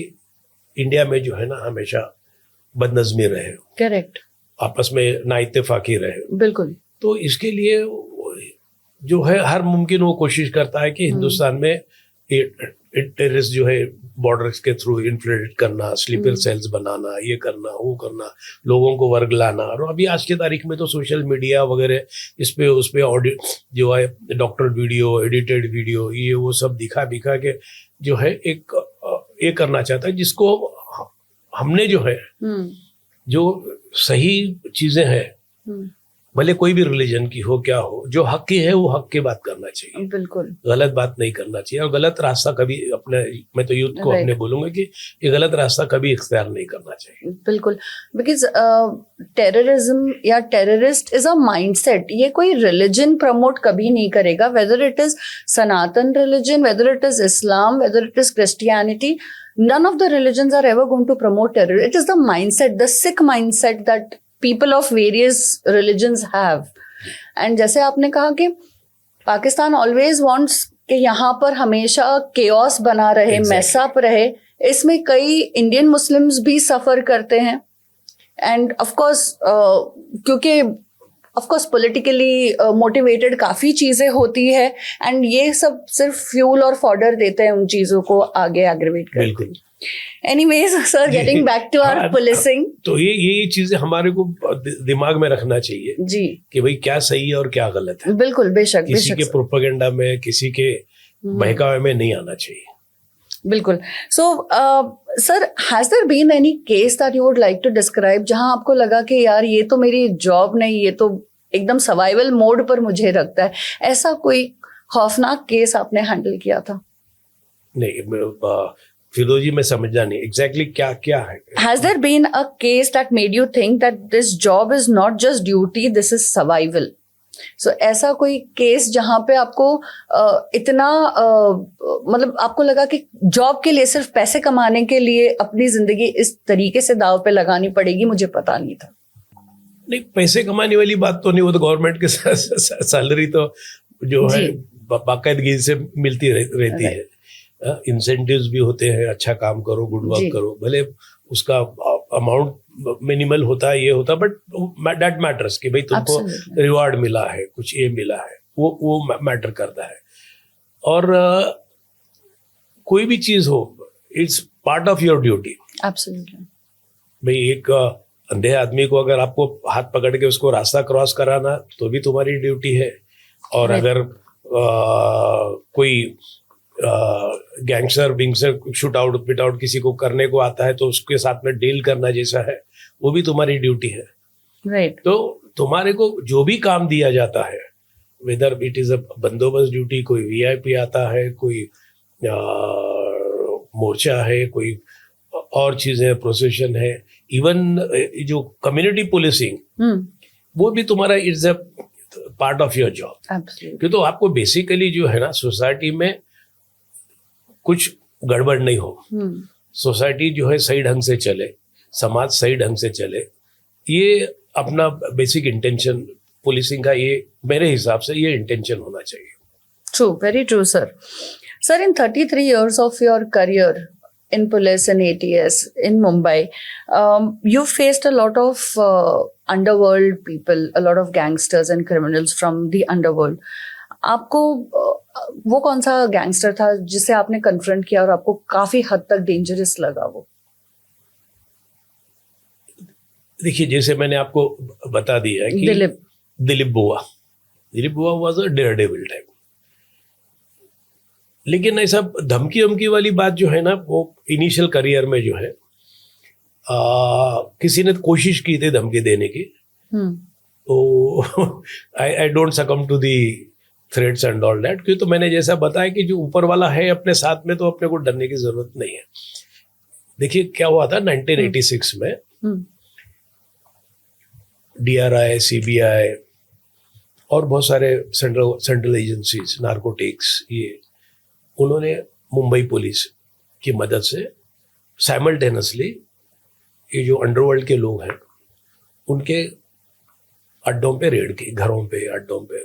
[SPEAKER 2] इंडिया में जो है ना हमेशा बदनज़मी रहे,
[SPEAKER 1] करेक्ट,
[SPEAKER 2] आपस में नाइत्तेफाकी रहे।
[SPEAKER 1] बिल्कुल।
[SPEAKER 2] तो इसके लिए जो है हर मुमकिन वो कोशिश करता है कि हिंदुस्तान में टेररिस्ट जो है बॉर्डर्स के थ्रू इन्फ्लेट करना, स्लीपर सेल्स बनाना, ये करना, वो करना, लोगों को वर्ग लाना। और अभी आज की तारीख में तो सोशल मीडिया वगैरह उस पे ऑडियो जो है, डॉक्टर वीडियो, एडिटेड वीडियो, ये वो सब दिखा के जो है एक ये करना चाहता है, जिसको हमने जो है जो सही चीजें हैं, भले कोई भी रिलीजन की हो, क्या हो, जो हक की है वो हक की बात करना चाहिए,
[SPEAKER 1] बिल्कुल
[SPEAKER 2] गलत बात नहीं करना चाहिए। और गलत रास्ता कभी अपने, मैं तो यूथ को अपने बोलूंगा कि ये गलत रास्ता कभी इख्तियार नहीं करना चाहिए।
[SPEAKER 1] बिल्कुल, बिकॉज टेररिज्म या टेररिस्ट इज अ माइंडसेट, ये कोई रिलीजन प्रमोट कभी नहीं करेगा, whether it is Sanatan religion, whether it is Islam, whether it is Christianity, none of the religions are ever going to promote terror. It is the mindset, the sick mindset that people of various religions have. And जैसे आपने कहा कि Pakistan always wants कि यहाँ पर हमेशा chaos बना रहे, mess up रहे, इसमें कई इंडियन मुस्लिम्स भी सफर करते हैं। एंड ऑफ कोर्स क्योंकि ऑफ कोर्स पॉलिटिकली मोटिवेटेड काफ़ी चीज़ें होती है, एंड ये सब सिर्फ फ्यूल और फॉडर देते हैं उन चीज़ों को आगे एग्रीवेट करके। Anyways sir, getting back to our policing,
[SPEAKER 2] तो ये चीजें हमारे को दिमाग में रखना चाहिए
[SPEAKER 1] जी कि
[SPEAKER 2] भाई क्या सही है और क्या गलत है।
[SPEAKER 1] बिल्कुल, बेशक,
[SPEAKER 2] किसी के प्रोपेगेंडा में, किसी के बहकावे में नहीं आना चाहिए।
[SPEAKER 1] बिल्कुल। So sir, has there been any case that you would like to describe जहां आपको लगा कि यार ये तो मेरी जॉब नहीं, ये तो एकदम सर्वाइवल मोड पर मुझे रखता है, ऐसा कोई खौफनाक केस आपने हैंडल किया था?
[SPEAKER 2] नहीं फिरोजी, मैं समझा नहीं एग्जैक्टली क्या है।
[SPEAKER 1] Has there been a case that made you think that this job is not just duty, this is survival? So ऐसा कोई केस जहां पे आपको इतना मतलब आपको लगा कि जॉब के लिए, सिर्फ पैसे कमाने के लिए अपनी जिंदगी इस तरीके से दाव पे लगानी पड़ेगी, मुझे पता नहीं था।
[SPEAKER 2] नहीं, पैसे कमाने वाली बात तो नहीं, वो तो गवर्नमेंट के सैलरी तो जो है बाकायदगी से मिलती रहती है। इंसेंटिव्स भी होते हैं, अच्छा काम करो, गुड वर्क करो, भले उसका अमाउंट मिनिमल होता है, ये होता है, बट दैट मैटर्स कि भाई तुमको रिवार्ड मिला है, कुछ ये मिला है, वो मैटर करता है। और कोई भी चीज हो, it's part of your duty.
[SPEAKER 1] Absolutely.
[SPEAKER 2] भाई एक अंधे आदमी को अगर आपको हाथ पकड़ के उसको रास्ता क्रॉस कराना तो भी तुम्हारी ड्यूटी है, और
[SPEAKER 1] Right.
[SPEAKER 2] अगर कोई गैंगस्टर विंगस्टर शूट आउट पिट आउट किसी को करने को आता है तो उसके साथ में डील करना जैसा है वो भी तुम्हारी ड्यूटी है।
[SPEAKER 1] राइट।
[SPEAKER 2] तो तुम्हारे को जो भी काम दिया जाता है, वेदर इट इज अ बंदोबस्त ड्यूटी, कोई वीआईपी आता है, कोई मोर्चा है, कोई और चीजें, प्रोसेशन है, इवन जो कम्युनिटी पुलिसिंग वो भी तुम्हारा it's a part of your job.
[SPEAKER 1] Absolutely.
[SPEAKER 2] क्यों तो आपको बेसिकली जो है ना सोसाइटी में कुछ गड़बड़ नहीं हो, सोसाइटी जो है सही ढंग से चले, समाज सही ढंग से चले, ये अपना बेसिक इंटेंशन पुलिसिंग का, ये मेरे हिसाब से ये इंटेंशन होना चाहिए।
[SPEAKER 1] True, very true, sir. Sir, in 33 years of your career in police and ATS in Mumbai, you faced a lot of underworld people, a lot of gangsters and criminals from the underworld. आपको वो कौन सा gangster था जिसे आपने confront किया और आपको काफी हद तक डेंजरस लगा वो?
[SPEAKER 2] देखिए, जैसे मैंने आपको बता दिया है कि Dilip Buwa was a dare devil type, लेकिन ऐसा धमकी वाली बात जो है ना, वो इनिशियल करियर में जो है किसी ने कोशिश की थी धमकी देने की, तो I don't succumb to the threats and all that, क्यों तो मैंने जैसा बताया कि जो ऊपर वाला है अपने साथ में तो अपने को डरने की जरूरत नहीं है। देखिए क्या हुआ था 1986 में, DRI, CBI और बहुत सारे सेंट्रल एजेंसीज, नार्कोटिक्स, ये उन्होंने मुंबई पुलिस की मदद से साइमल्टेनियसली ये जो अंडरवर्ल्ड के लोग हैं उनके अड्डों पे रेड की, घरों पे, अड्डों पे।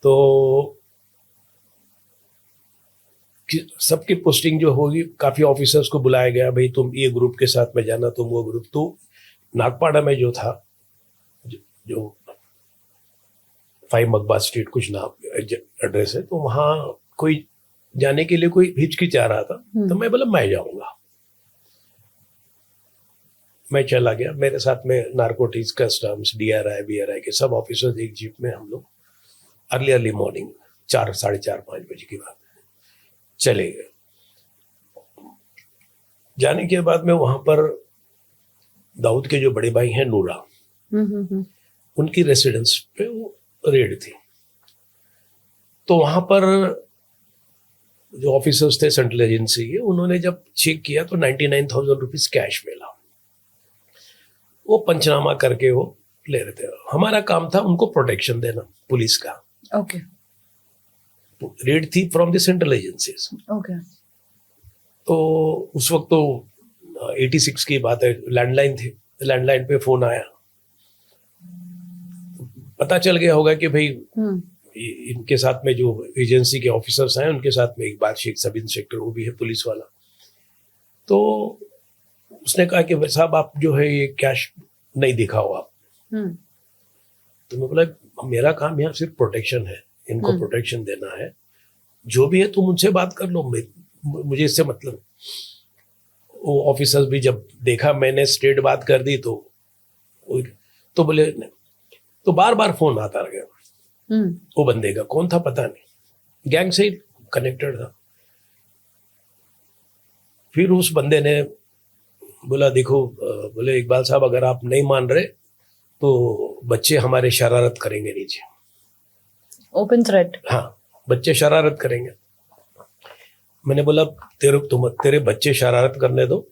[SPEAKER 2] तो सबकी पोस्टिंग जो होगी, काफी ऑफिसर्स को बुलाया गया, भाई तुम ये ग्रुप के साथ में जाना, तुम वो ग्रुप। तो नागपाड़ा में जो था, जो 5 मकबा स्ट्रीट कुछ नाम एड्रेस है, तो वहां कोई जाने के लिए कोई हिचकिचा रहा था, तो मैं बोला मैं जाऊंगा। मैं चला गया, मेरे साथ में नार्कोटिक्स, कस्टम्स, DRI, BRI के सब ऑफिसर्स एक जीप में, हम लोग अर्ली मॉर्निंग 4, साढ़े 4, 5 बजे की बात चले गए। जाने के बाद में वहां पर दाऊद के जो बड़े भाई हैं नूरा, उनकी रेसिडेंस पे वो रेड थी। तो वहां पर जो ऑफिसर्स थे सेंट्रल एजेंसी के, उन्होंने जब चेक किया तो 99,000 रुपीज कैश मिला। वो पंचनामा करके वो ले रहे थे। हमारा काम था उनको प्रोटेक्शन देना, पुलिस का।
[SPEAKER 1] ओके।
[SPEAKER 2] रेड थी from the central agencies.
[SPEAKER 1] Okay.
[SPEAKER 2] तो उस वक्त तो 86 की बात है, लैंडलाइन थी, लैंडलाइन पे फोन आया, पता चल गया होगा कि भाई इनके साथ में जो एजेंसी के ऑफिसर्स हैं उनके साथ में एक बात, शेख सब इंस्पेक्टर वो भी है पुलिस वाला। तो उसने कहा कि साहब आप जो है ये कैश नहीं दिखाओ आप। तो मैं बोला मेरा काम यहाँ सिर्फ प्रोटेक्शन है, इनको प्रोटेक्शन देना है, जो भी है तुम उनसे बात कर लो, मुझे इससे मतलब। वो ऑफिसर्स भी जब देखा मैंने स्ट्रेट बात कर दी तो बोले, तो बार बार फोन आता गया। वो बंदे का कौन था पता नहीं, गैंग से ही कनेक्टेड था। फिर उस बंदे ने बोला देखो, बोले इकबाल साहब अगर आप नहीं मान रहे तो बच्चे हमारे शरारत करेंगे नीचे।
[SPEAKER 1] Open threat?
[SPEAKER 2] हाँ, बच्चे शरारत करेंगे। मैंने बोला तेरे बच्चे शरारत करने दो,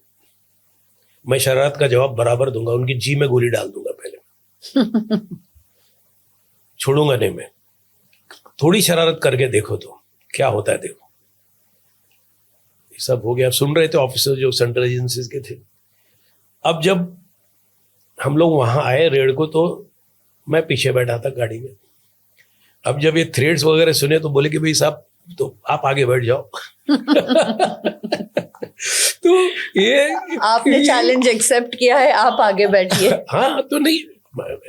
[SPEAKER 2] मैं शरारत का जवाब बराबर दूंगा, उनकी जी में गोली डाल दूंगा पहले। छोड़ूंगा नहीं मैं, थोड़ी शरारत करके देखो तो क्या होता है, देखो। ये सब हो गया। सुन रहे थे ऑफिसर जो सेंट्रल एजेंसीज के थे। अब जब हम लोग वहां आए रेड को, तो मैं पीछे बैठा था गाड़ी में। अब जब ये थ्रेड्स वगैरह सुने तो बोले कि भाई साहब तो आप आगे बैठ जाओ। तो ये
[SPEAKER 1] आपने चैलेंज एक्सेप्ट किया है, आप आगे बैठिए।
[SPEAKER 2] हाँ, तो नहीं,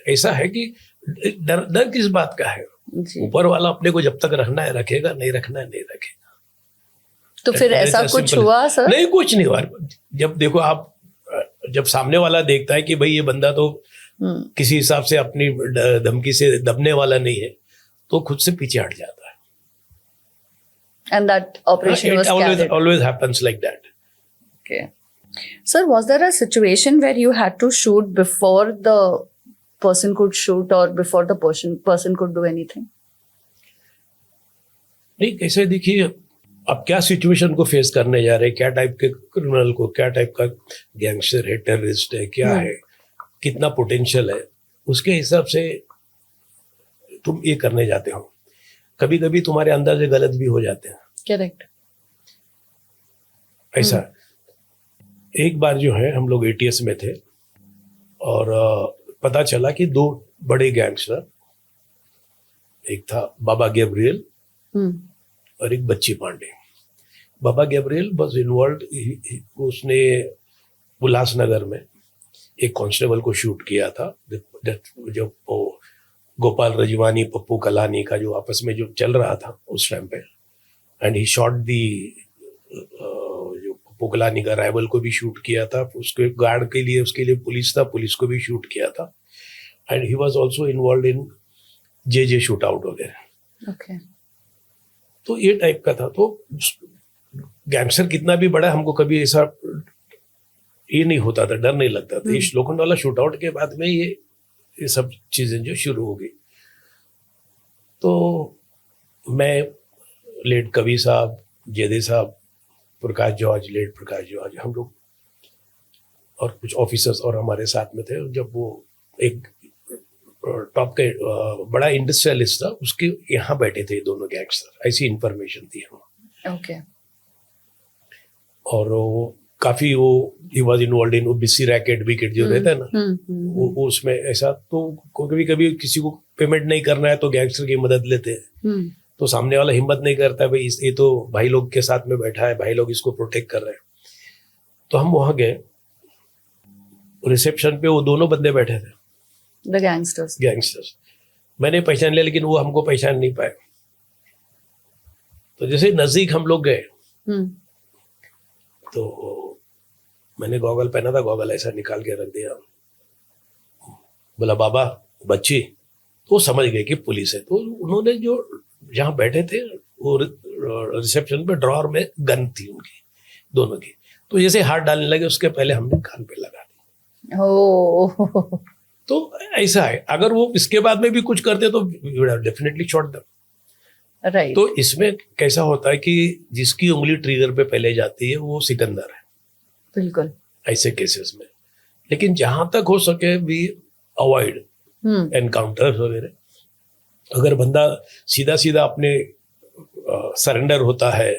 [SPEAKER 2] ऐसा है कि डर किस बात का है, ऊपर वाला अपने को जब तक रखना है रखेगा, नहीं रखना है नहीं रखेगा।
[SPEAKER 1] तो फिर ऐसा कुछ हुआ सर?
[SPEAKER 2] नहीं, कुछ नहीं हुआ। जब देखो आप जब सामने वाला देखता है कि भाई ये बंदा तो किसी हिसाब से अपनी धमकी से दबने वाला नहीं है, तो खुद से पीछे हट जाता है.
[SPEAKER 1] And that operation
[SPEAKER 2] It
[SPEAKER 1] was carried.
[SPEAKER 2] always happens like that.
[SPEAKER 1] Okay. Sir, was there a situation where you had to shoot before the person could shoot or before the person could do anything?
[SPEAKER 2] नहीं, कैसे देखिए, अब क्या situation को face करने जा रहे हैं, क्या टाइप के क्रिमिनल को, क्या टाइप का गैंगस्टर है, टेररिस्ट है, क्या है, कितना पोटेंशियल है, उसके हिसाब से तुम ये करने जाते हो. कभी कभी तुम्हारे अंदाजे गलत भी हो जाते हैं.
[SPEAKER 1] Correct.
[SPEAKER 2] ऐसा एक बार जो है हम लोग एटीएस में थे और पता चला कि 2 बड़े गैंगस्टर, एक था बाबा गैब्रियल और एक बच्ची पांडे. बाबा गैब्रियल वाज इन्वॉल्व, उसने उल्लासनगर में एक कांस्टेबल को शूट किया था, जो गोपाल रजवानी पप्पू कलानी का जो आपस में जो चल रहा था उस टाइम पे, एंड ही शॉट दी, जो पप्पू कलानी का राइवल को भी शूट किया था, उसके गार्ड के लिए, उसके लिए पुलिस था, पुलिस को भी शूट किया था, and he was also involve in J shoot out वगैरह.
[SPEAKER 1] Okay.
[SPEAKER 2] तो ये टाइप का था. तो गैंगस्टर कितना भी बड़ा, हमको कभी ऐसा ये नहीं होता था, डर नहीं लगता था. इस लोखंडवाला शूट आउट के बाद में ये सब चीजें जो शुरू हो गई, तो मैं, लेट कवि साहब, जेदे साहब, प्रकाश जॉर्ज, लेट प्रकाश जॉर्ज, हम लोग और कुछ ऑफिसर्स और हमारे साथ में थे. जब वो एक टॉप के बड़ा इंडस्ट्रियलिस्ट था, उसके यहाँ बैठे थे दोनों गैंगस्टर, ऐसी इंफॉर्मेशन थी हमें.
[SPEAKER 1] Okay.
[SPEAKER 2] और वो काफी he was involve in OBC racket wicket जो रहता है ना, वो उसमें ऐसा. तो कभी कभी किसी को पेमेंट नहीं करना है तो गैंगस्टर की मदद लेते हैं. तो सामने वाला हिम्मत नहीं करता है, भाई ये तो भाई लोग के साथ में बैठा है, भाई लोग इसको प्रोटेक्ट कर रहे हैं. तो हम वहां गए, रिसेप्शन पे वो दोनों बंदे बैठे थे,
[SPEAKER 1] The gangsters.
[SPEAKER 2] मैंने पहचान लिया, लेकिन वो हमको पहचान नहीं पाए. तो जैसे नजदीक हम लोग गए, तो मैंने गॉगल पहना था, गॉगल ऐसा निकाल के रख दिया, बोला बाबा बच्ची, तो वो समझ गए कि पुलिस है. तो उन्होंने जो जहाँ बैठे थे वो रिसेप्शन पे ड्रॉअर में गन थी उनकी, दोनों की. तो जैसे हाथ डालने लगे, उसके पहले हमने कान पे लगा दी.
[SPEAKER 1] Oh.
[SPEAKER 2] तो ऐसा है, अगर वो इसके बाद में भी कुछ करते तो डेफिनेटली शॉट देम.
[SPEAKER 1] Right.
[SPEAKER 2] तो इसमें कैसा होता है कि जिसकी उंगली ट्रिगर पे पहले जाती है वो सिकंदर है.
[SPEAKER 1] बिल्कुल.
[SPEAKER 2] ऐसे केसेस में. लेकिन जहां तक हो सके वी अवॉइड एनकाउंटर्स वगैरह. अगर बंदा सीधा सीधा अपने सरेंडर होता है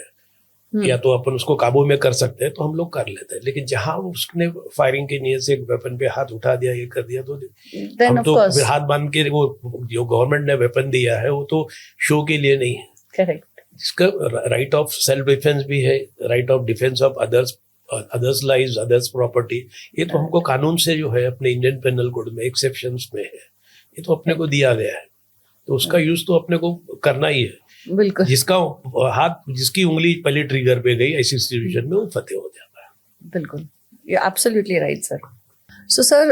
[SPEAKER 2] या तो अपन उसको काबू में कर सकते हैं तो हम लोग कर लेते हैं. लेकिन जहां उसने फायरिंग की नीयत से एक वेपन पे हाथ उठा दिया, ये कर दिया, तो
[SPEAKER 1] Then
[SPEAKER 2] हम
[SPEAKER 1] of
[SPEAKER 2] तो
[SPEAKER 1] course.
[SPEAKER 2] फिर हाथ बांध के, वो जो गवर्नमेंट ने वेपन दिया है वो तो शो के लिए नहीं है.
[SPEAKER 1] Correct.
[SPEAKER 2] इसका राइट ऑफ सेल्फ डिफेंस भी है, right of defence of others lives, others property. ये तो हमको कानून से जो है अपने इंडियन पेनल कोड में एक्सेप्शंस में है, ये तो अपने को दिया गया है. तो उसका यूज तो अपने को करना ही है.
[SPEAKER 1] बिल्कुल.
[SPEAKER 2] जिसका हाथ, जिसकी उंगली पहले ट्रिगर पे गई, ऐसी सिचुएशन में वो फतेह हो जाता है.
[SPEAKER 1] बिल्कुल. You're absolutely right, sir. So, sir,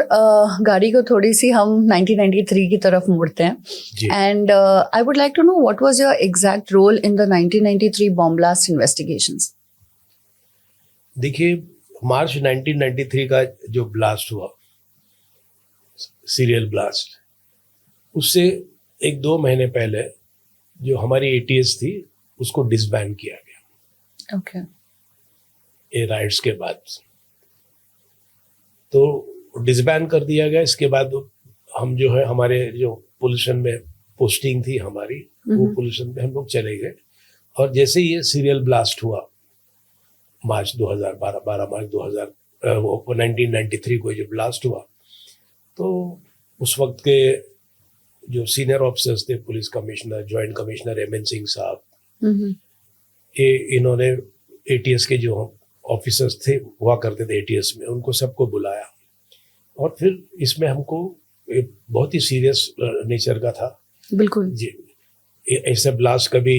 [SPEAKER 1] गाड़ी को थोड़ी सी हम 1993 की तरफ मोड़ते हैं.
[SPEAKER 2] जी.
[SPEAKER 1] And I would like to know what was your exact role in the 1993 bomb blast investigations?
[SPEAKER 2] देखिए, मार्च 1993 का जो ब्लास्ट हुआ, सीरियल ब्लास्ट, उससे 1-2 महीने पहले जो हमारी एटीएस थी उसको डिसबैन किया गया.
[SPEAKER 1] Okay.
[SPEAKER 2] ये राइट्स के बाद तो डिसबैन कर दिया गया. इसके बाद हम जो है, हमारे जो पोजीशन में पोस्टिंग थी हमारी, वो पोजीशन पे हम लोग चले गए. और जैसे ये सीरियल ब्लास्ट हुआ मार्च 2012, 12 मार्च 1993 को जो ब्लास्ट हुआ, तो उस वक्त के जो सीनियर ऑफिसर्स थे, police commissioner, joint commissioner M N Singh साहब, ये इन्होंने एटीएस के जो ऑफिसर्स थे, हुआ करते थे एटीएस में, उनको सबको बुलाया. और फिर इसमें हमको एक बहुत ही सीरियस नेचर का था.
[SPEAKER 1] बिल्कुल
[SPEAKER 2] जी. ऐसे ब्लास्ट कभी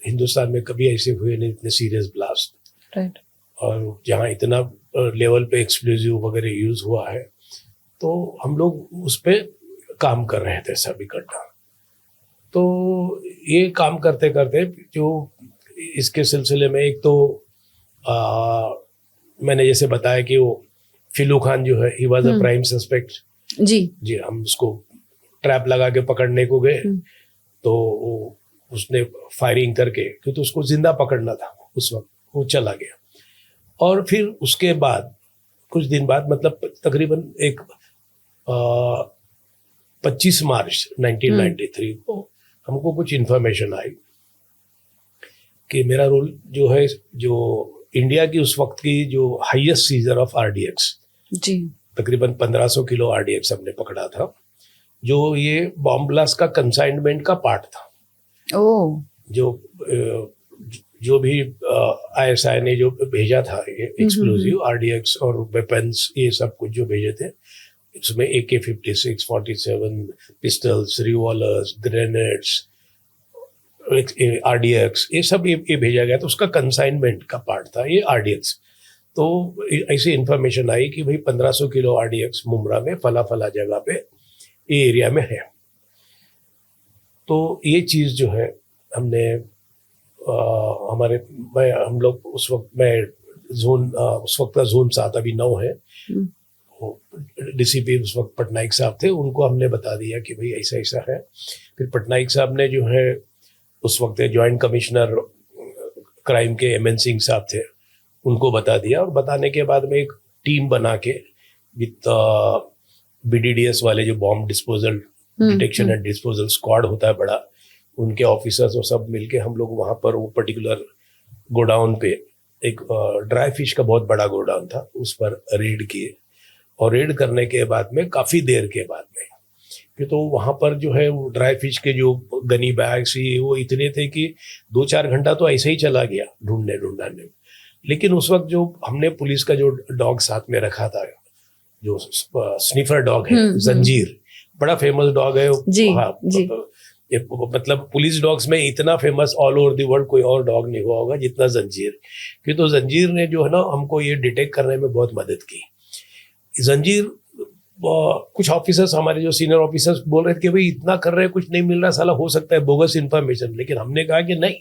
[SPEAKER 2] हिंदुस्तान में कभी ऐसे हुए नहीं, इतने सीरियस ब्लास्ट.
[SPEAKER 1] राइट.
[SPEAKER 2] और जहाँ इतना लेवल पे एक्सप्लोजिव वगैरह यूज हुआ है, तो हम लोग उस पर काम कर रहे थे सब इकट्ठा। तो ये काम करते करते जो इसके सिलसिले में एक तो मैंने जैसे बताया कि वो फिलू खान जो है, he was a prime suspect. जी, हम उसको ट्रैप लगा के पकड़ने को गए, तो उसने फायरिंग करके, क्योंकि उसको जिंदा पकड़ना था उस वक्त, वो चला गया। और फिर उसके बाद कुछ दिन बाद, मतलब तकरीबन एक 25 मार्च 1993 को हमको कुछ इन्फॉर्मेशन आई कि मेरा रोल जो है, जो इंडिया की उस वक्त की जो हाईएस्ट सीजर ऑफ आरडीएक्स,
[SPEAKER 1] जी,
[SPEAKER 2] तकरीबन 1500 किलो आरडीएक्स हमने पकड़ा था, जो ये बॉम्ब ब्लास्ट का कंसाइनमेंट का पार्ट था।
[SPEAKER 1] ओह,
[SPEAKER 2] जो भी आईएसआई ने जो भेजा था एक्सप्लोजिव आरडीएक्स और वेपन्स, ये सब कुछ जो भेजे थे, इसमें AK-56, 47 pistols, revolvers, grenades, RDX, ये सब ये भेजा गया था। उसका कंसाइनमेंट का पार्ट था ये आरडीएक्स। तो ऐसी इंफॉर्मेशन आई कि भाई 1500 किलो आरडीएक्स मुमरा में फला जगह पे ये एरिया में है। तो ये चीज़ जो है हमने हम लोग उस वक्त, मैं उस वक्त का जोन 7 अभी 9 है, डीसीपी उस वक्त पटनायक साहब थे, उनको हमने बता दिया कि भाई ऐसा ऐसा है। फिर पटनायक साहब ने जो है, उस वक्त जॉइंट कमिश्नर क्राइम के MN सिंह साहब थे, उनको बता दिया। और बताने के बाद में एक टीम बना के विद BDDS वाले जो bomb disposal detection and disposal squad होता है बड़ा, उनके ऑफिसर्स और सब मिलके हम लोग वहाँ पर वो पर्टिकुलर गोडाउन पे, एक ड्राई फिश का बहुत बड़ा गोडाउन था, उस पर रेड किए। और रेड करने के बाद में काफ़ी देर के बाद में, कि तो वहाँ पर जो है वो ड्राई फिश के जो गनी बैग्स ही वो इतने थे कि 2-4 घंटा तो ऐसे ही चला गया ढूंढने में। लेकिन उस वक्त जो हमने पुलिस का जो डॉग साथ में रखा था, जो स्निफर डॉग है, जंजीर, बड़ा फेमस डॉग है
[SPEAKER 1] जी,
[SPEAKER 2] हाँ,
[SPEAKER 1] जी।
[SPEAKER 2] मतलब पुलिस डॉग्स में इतना famous all over the world कोई और डॉग नहीं हुआ होगा जितना जंजीर। क्योंकि तो जंजीर ने जो है ना हमको ये डिटेक्ट करने में बहुत मदद की। जंजीर, कुछ ऑफिसर्स, हमारे जो सीनियर ऑफिसर्स बोल रहे थे कि भाई इतना कर रहे हैं, कुछ नहीं मिल रहा, साला हो सकता है बोगस इन्फॉर्मेशन। लेकिन हमने कहा कि नहीं,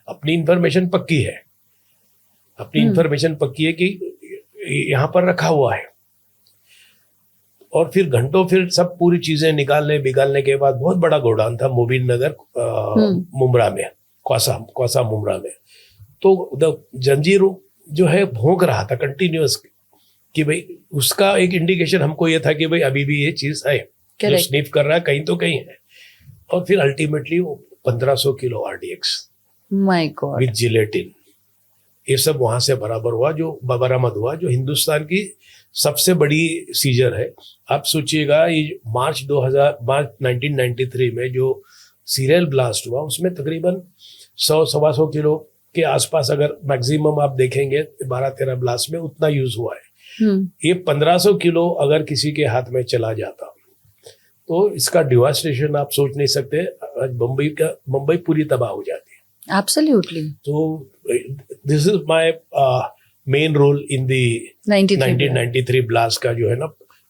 [SPEAKER 2] अपनी इन्फॉर्मेशन पक्की है, अपनी इन्फॉर्मेशन पक्की है कि यहाँ पर रखा हुआ है। और फिर घंटों फिर सब पूरी चीजें निकालने के बाद, बहुत बड़ा गोडाउन था मोबिन नगर मुमरा में, क्वासा मुमरा में। तो जंजीर जो है भौंक रहा था कंटिन्यूअस कि भाई, उसका एक इंडिकेशन हमको ये था कि भाई अभी भी ये चीज है, जो स्निफ कर रहा है कहीं तो कहीं है। और फिर अल्टीमेटली वो 1500 kilo RDX
[SPEAKER 1] my God
[SPEAKER 2] with gelatin, ये सब वहां से बरामद हुआ, जो हिंदुस्तान की सबसे बड़ी सीजर है। आप सोचिएगा, ये मार्च 1993 में जो सीरियल ब्लास्ट हुआ, उसमें तकरीबन 100-125 किलो के आसपास, अगर मैक्सिमम आप देखेंगे 12-13 ब्लास्ट में उतना यूज हुआ है। ये 1500 किलो अगर किसी के हाथ में चला जाता तो इसका डिवास्टेशन आप सोच नहीं सकते। मुंबई पूरी तबाह हो जाती है।
[SPEAKER 1] एब्सोल्युटली।
[SPEAKER 2] तो this is my main role in the 1993 blast का, जो है ना,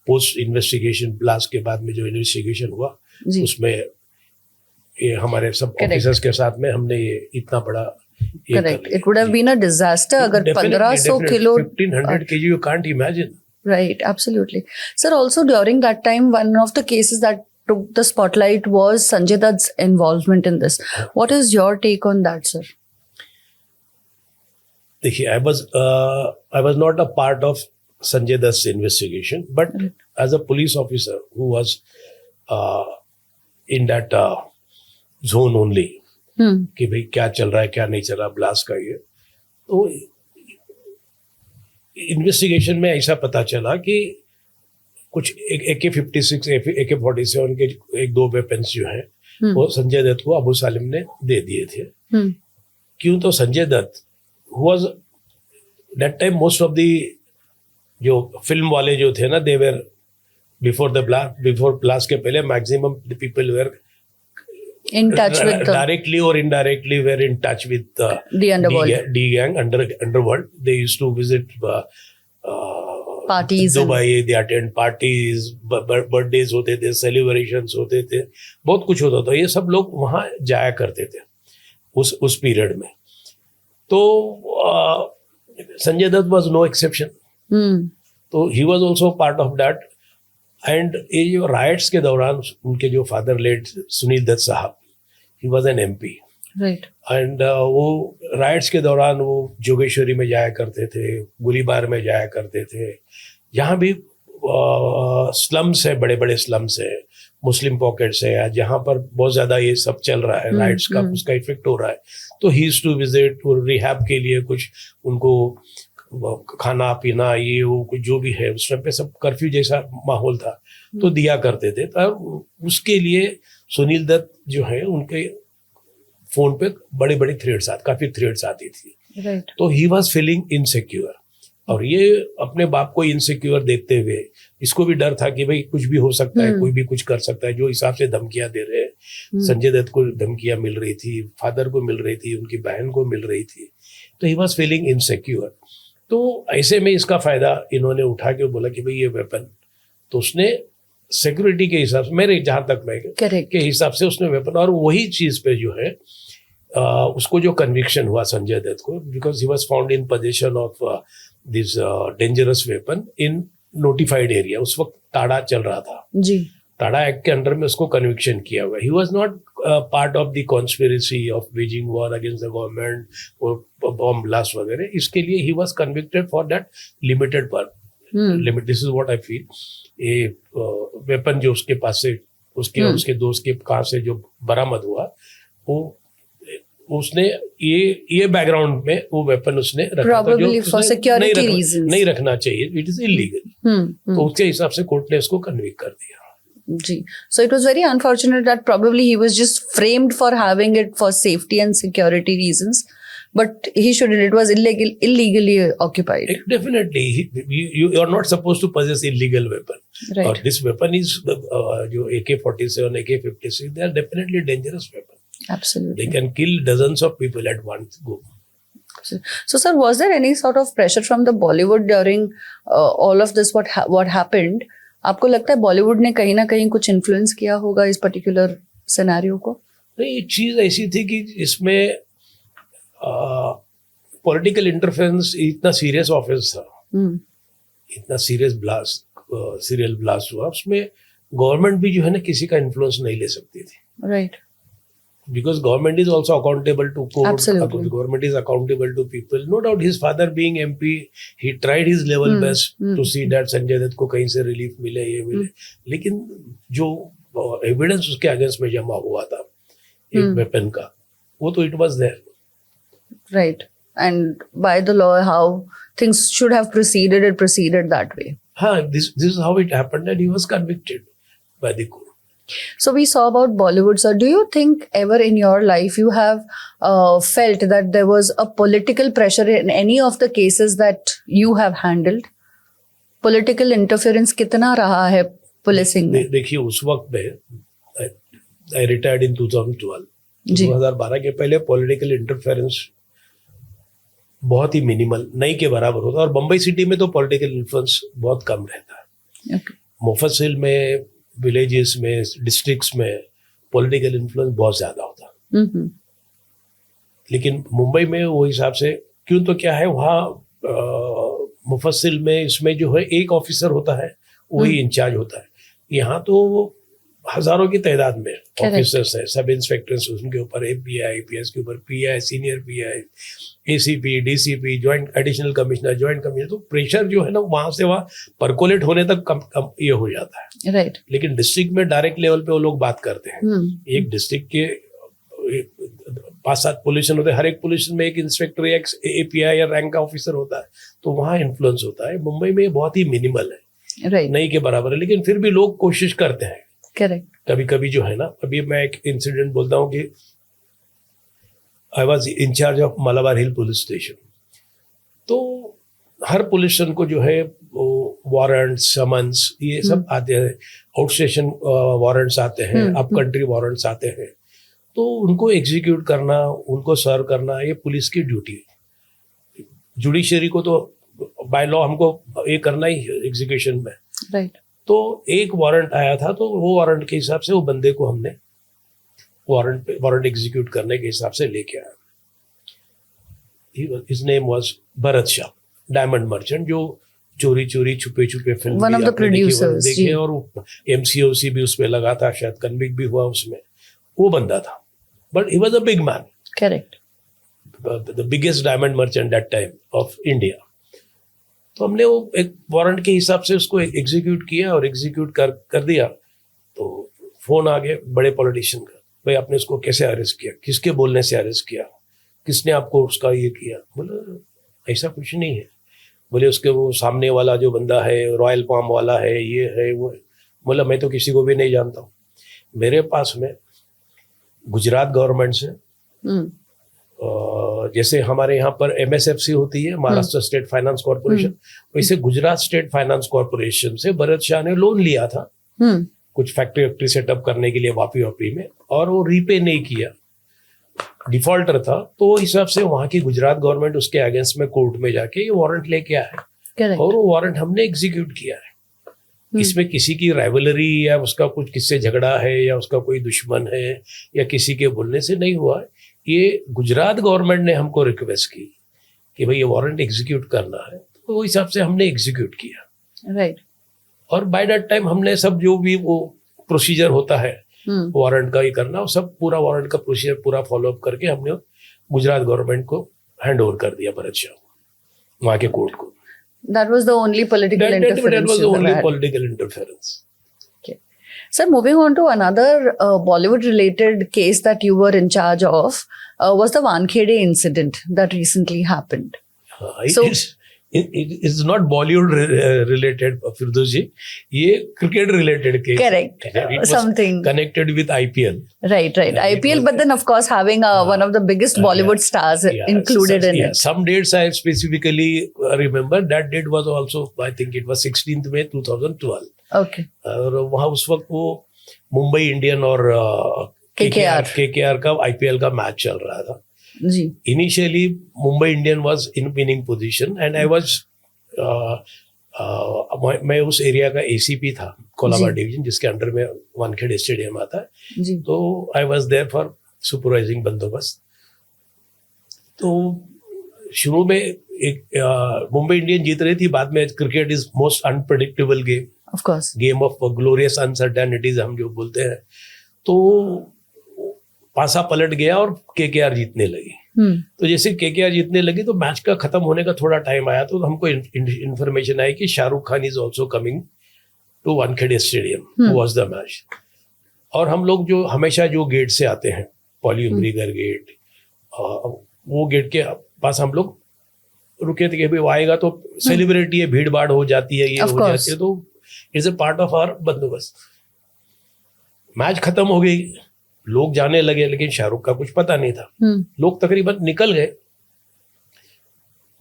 [SPEAKER 2] पोस्ट इन्वेस्टिगेशन ब्लास्ट के बाद में जो इन्वेस्टिगेशन हुआ, उसमें ये हमारे सब ऑफिसर्स के साथ में हमने ये इतना बड़ा
[SPEAKER 1] Correct. It would have been a disaster अगर 1500 kilo
[SPEAKER 2] 1500 kg, you can't imagine.
[SPEAKER 1] Right, absolutely. Sir, also during that time, one of the cases that took the spotlight was Sanjay Dutt's involvement in this. What is your take on that, sir?
[SPEAKER 2] देखिए, I was not a part of Sanjay Dutt's investigation, but as a police officer who was in that zone only, कि भाई क्या चल रहा है क्या नहीं चल रहा ब्लास्ट का, ये तो इन्वेस्टिगेशन में ऐसा पता चला कि कुछ AK-56, AK-47 के 1-2 वेपन्स जो हैं वो संजय दत्त को अबू सालिम ने दे दिए थे। क्यों? तो Sanjay Dutt was that time, most of the जो फिल्म वाले जो थे ना, दे वर बिफोर ब्लास्ट के पहले maximum people were
[SPEAKER 1] In touch with the
[SPEAKER 2] directly or indirectly were in touch with
[SPEAKER 1] the underworld.
[SPEAKER 2] D gang underworld. They used to visit
[SPEAKER 1] Parties and-
[SPEAKER 2] Dubai. They attend parties, birthdays होते थे, celebrations होते थे, बहुत कुछ होता था. ये सब लोग वहाँ जाया करते थे उस पीरियड में. तो Sanjay Dutt was no exception. तो he was also part of that. And ये जो राइट्स के दौरान उनके जो फादर लेट सुनील दत्त साहब, he was an MP.
[SPEAKER 1] Right.
[SPEAKER 2] And वो राइट्स के दौरान वो जोगेश्वरी में जाया करते थे, गोलीबार में जाया करते थे. जहाँ भी स्लम्स है, बड़े बड़े स्लम्स है, मुस्लिम पॉकेट्स है, जहाँ पर बहुत ज्यादा ये सब चल रहा है, राइट्स का उसका इफेक्ट हो रहा है, तो ही यूज्ड टू विजिट और रिहैब के लिए कुछ उनको खाना पीना ये वो कुछ जो भी है. उस टाइम पे सब कर्फ्यू जैसा माहौल था तो दिया करते थे. तो उसके लिए सुनील दत्त जो है उनके फोन पे बड़े बड़े थ्रेड्स काफी थ्रेड्स आती थी.
[SPEAKER 1] राइट.
[SPEAKER 2] तो ही वाज फीलिंग इनसिक्योर. और ये अपने बाप को इनसिक्योर देखते हुए इसको भी डर था कि भाई कुछ भी हो सकता है, कोई भी कुछ कर सकता है. जो हिसाब से धमकियां दे रहे हैं, संजय दत्त को धमकियां मिल रही थी, फादर को मिल रही थी, उनकी बहन को मिल रही थी, तो ही वाज फीलिंग इनसिक्योर. तो ऐसे में इसका फायदा इन्होंने उठा के बोला कि भाई ये वेपन, तो उसने सिक्योरिटी के हिसाब से, मेरे जहां तक मैं के हिसाब से उसने वेपन, और वही चीज पे जो है उसको जो कन्विक्शन हुआ संजय दत्त को, because he was found in position of this dangerous weapon in notified area. उस वक्त टाड़ा चल रहा था
[SPEAKER 1] जी.
[SPEAKER 2] टाड़ा एक्ट के अंडर में उसको कन्विक्शन किया हुआ. He was not part of the conspiracy of waging war against the government और बॉम्ब ब्लास्ट वगैरह. इसके लिए he was convicted for that limited पर limit. This is what I feel. ये वेपन जो उसके पास से उसके दोस्त के कहाँ से जो बरामद हुआ, वो उसने ये बैकग्राउंड में वो वेपन उसने रखा था, जो
[SPEAKER 1] for security reasons.
[SPEAKER 2] नहीं रखना चाहिए. It is illegal. तो उसके हिसाब से कोर्ट ने उसको कन्विक्ट कर दिया.
[SPEAKER 1] जी. So it was very unfortunate that probably he was just framed for having it for safety and security reasons, but he shouldn't. It was illegally occupied.
[SPEAKER 2] Definitely, you are not supposed to possess illegal weapon.
[SPEAKER 1] Right.
[SPEAKER 2] Or this weapon is जो AK-47, AK-56, they are definitely dangerous weapon.
[SPEAKER 1] Absolutely.
[SPEAKER 2] They can kill dozens of people at once go.
[SPEAKER 1] So, sir, was there any sort of pressure from the Bollywood during all of this? What happened? आपको लगता है बॉलीवुड ने कहीं ना कहीं कुछ influence किया होगा इस पर्टिकुलर सिनेरियो को?
[SPEAKER 2] नहीं, ये चीज ऐसी थी कि इसमें पॉलिटिकल इंटरफेरेंस इतना सीरियस ऑफेंस था, इतना सीरियल ब्लास्ट हुआ, उसमें गवर्नमेंट भी जो है ना किसी का इन्फ्लुएंस नहीं ले सकती थी.
[SPEAKER 1] Right.
[SPEAKER 2] Because government is also accountable to court.
[SPEAKER 1] Absolutely.
[SPEAKER 2] Government is accountable to people. No doubt his father being MP, he tried his level best to see that Sanjay Dutt को कहीं से रिलीफ मिले, ये मिले. लेकिन जो एविडेंस उसके अगेंस्ट में जमा हुआ था एक वेपन का, वो तो it was there.
[SPEAKER 1] Right. And by the law, how things should have proceeded, it proceeded that way.
[SPEAKER 2] हाँ, this is how it happened, and he was convicted by the court.
[SPEAKER 1] So we saw about Bollywood, sir. Do you think ever in your life you have felt that there was a political pressure in any of the cases that you have handled? Political interference कितना रहा है policing में?
[SPEAKER 2] देखिए, उस वक्त में I retired in 2012. 2012 के पहले पॉलिटिकल इंटरफेरेंस बहुत ही मिनिमल, नहीं के बराबर होता. और बम्बई सिटी में तो पॉलिटिकल इन्फ्लुएंस बहुत कम रहता है. मुफस्सिल में, विलेजेस में, डिस्ट्रिक्ट्स में पॉलिटिकल इन्फ्लुएंस बहुत ज्यादा होता है. लेकिन मुंबई में वो हिसाब से क्यों, तो क्या है वहाँ मुफस्सिल में इसमें जो है एक ऑफिसर होता है, वही इंचार्ज होता है. यहाँ तो हजारों की तादाद में ऑफिसर्स हैं, सब इंस्पेक्टर्स, उनके ऊपर API, IPS के ऊपर PI, senior PI, ACP, DCP, joint additional commissioner, joint commissioner. तो प्रेशर जो है ना वहां से वहाँ परकोलेट होने तक कम ये हो जाता है.
[SPEAKER 1] राइट.
[SPEAKER 2] लेकिन डिस्ट्रिक्ट में डायरेक्ट लेवल पे वो लोग बात करते हैं. एक डिस्ट्रिक्ट के 5-7 पोजीशन होते हैं, हर एक पोजीशन में एक इंस्पेक्टर या API या रैंक का ऑफिसर होता है, तो वहाँ इन्फ्लुएंस होता है. मुंबई में बहुत ही मिनिमल है,
[SPEAKER 1] राइट,
[SPEAKER 2] नहीं के बराबर है, लेकिन फिर भी लोग कोशिश करते हैं.
[SPEAKER 1] करेक्ट.
[SPEAKER 2] कभी कभी जो है ना, अभी मैं एक इंसिडेंट बोलता हूँ कि I was in charge of Malabar hill police station. तो हर पुलिस स्टेशन को जो है वो वारंट, समन्स, ये सब आते हैं. आउट स्टेशन वारंट्स आते हैं, अप कंट्री वारंट्स आते हैं. तो उनको एग्जीक्यूट करना, उनको सर्व करना, ये पुलिस की ड्यूटी है। जुडिशरी को तो बाय लॉ हमको ये करना ही है एग्जीक्यूशन में।
[SPEAKER 1] राइट।
[SPEAKER 2] तो एक वारंट आया था, तो वो वारंट के हिसाब से वो बंदे को हमने वारंट एग्जीक्यूट करने के हिसाब से लेके आया। His name was Bharat Shah, diamond merchant, जो चोरी चोरी छुपे छुपे film
[SPEAKER 1] One of the producers,
[SPEAKER 2] देखे,
[SPEAKER 1] जी।
[SPEAKER 2] और MCOC भी उसमें लगा था, शायद कन्विक्ट भी हुआ उसमें, वो बंदा था। But he was a big man,
[SPEAKER 1] correct.
[SPEAKER 2] The biggest diamond merchant that time of India. तो हमने वो एक वारंट के हिसाब से उसको एग्जीक्यूट किया, और एग्जीक्यूट कर दिया। तो फोन आ गया बड़े पॉलिटिशियन का, भाई आपने इसको कैसे अरेस्ट किया, किसके बोलने से अरेस्ट किया, किसने आपको उसका ये किया? बोले ऐसा कुछ नहीं है। बोले उसके वो सामने वाला जो बंदा है रॉयल पाम वाला है, ये है वो है। बोला मैं तो किसी को भी नहीं जानता हूँ। मेरे पास में गुजरात गवर्नमेंट से जैसे हमारे यहाँ पर MSFC होती है, महाराष्ट्र स्टेट फाइनेंस कॉर्पोरेशन, वैसे गुजरात स्टेट फाइनेंस कॉर्पोरेशन से भरत शाह ने लोन लिया था कुछ फैक्ट्री सेटअप करने के लिए वापी में, और वो रीपे नहीं किया, डिफॉल्टर था। तो वो हिसाब से वहां की गुजरात गवर्नमेंट उसके अगेंस्ट में कोर्ट में जाके ये वारंट लेके आया है।
[SPEAKER 1] करेक्ट।
[SPEAKER 2] और वो वारंट हमने एग्जीक्यूट किया है। इसमें किसी की राइवलरी या उसका कुछ किससे झगड़ा है या उसका कोई दुश्मन है या किसी के बोलने से नहीं हुआ है। ये गुजरात गवर्नमेंट ने हमको रिक्वेस्ट की कि भाई ये वारंट एग्जीक्यूट करना है, तो वो हिसाब से हमने एग्जीक्यूट किया।
[SPEAKER 1] राइट।
[SPEAKER 2] और बाय दैट टाइम हमने सब जो भी वो प्रोसीजर होता है वारंट का ही करना, और सब पूरा वारंट का प्रोसीजर पूरा फॉलो अप करके हमने गुजरात गवर्नमेंट को हैंड ओवर कर दिया भरत शाह वहां के कोर्ट को।
[SPEAKER 1] That was the only political
[SPEAKER 2] That
[SPEAKER 1] interference.
[SPEAKER 2] was the
[SPEAKER 1] you
[SPEAKER 2] only
[SPEAKER 1] had.
[SPEAKER 2] political interference.
[SPEAKER 1] Okay. Sir, moving on to another Bollywood-related case that you were in charge of was the Wankhede incident that recently happened. So-
[SPEAKER 2] It is not Bollywood related, Firdozi. ये cricket related case.
[SPEAKER 1] Correct.
[SPEAKER 2] It was
[SPEAKER 1] Something.
[SPEAKER 2] connected with IPL.
[SPEAKER 1] Right.
[SPEAKER 2] Yeah, it
[SPEAKER 1] IPL,
[SPEAKER 2] was-
[SPEAKER 1] but then of course having one of the biggest Bollywood stars
[SPEAKER 2] Yeah,
[SPEAKER 1] included in
[SPEAKER 2] yeah.
[SPEAKER 1] it.
[SPEAKER 2] Some dates I specifically remember. That date was also, I think it was 16th May 2012.
[SPEAKER 1] Okay.
[SPEAKER 2] और वहाँ उस वक्त वो Mumbai Indian और KKR का IPL का match चल रहा था।
[SPEAKER 1] जी।
[SPEAKER 2] Initially, Mumbai Indian was in winning position, and I was मैं उस एरिया का ACP था, कोलाबा
[SPEAKER 1] जी।
[SPEAKER 2] डिवीजन, जिसके अंडर में वानखेड़े स्टेडियम आता है।
[SPEAKER 1] जी।
[SPEAKER 2] तो I was there for supervising bandobast. तो शुरू में एक मुंबई इंडियन जीत रही थी, बाद में cricket is most unpredictable game,
[SPEAKER 1] Of course.
[SPEAKER 2] Game of glorious uncertainties हम जो बोलते हैं। तो पासा पलट गया और KKR जीतने लगी। तो जैसे KKR जीतने लगी तो मैच का खत्म होने का थोड़ा टाइम आया, तो हमको इन्फॉर्मेशन आई कि Shahrukh Khan is also coming to Wankhede stadium to watch the match. और हम लोग जो हमेशा जो गेट से आते हैं, पॉलीम्ब्रीगर गेट, वो गेट के पास हम लोग रुके थे कि भाई वो आएगा तो सेलिब्रिटी है, भीड़ भाड़ हो जाती है, ये
[SPEAKER 1] Of
[SPEAKER 2] हो
[SPEAKER 1] course.
[SPEAKER 2] जाती है, तो it's a part of our bandobast. Match खत्म हो गई, लोग जाने लगे, लेकिन शाहरुख का कुछ पता नहीं था। लोग तकरीबन निकल गए।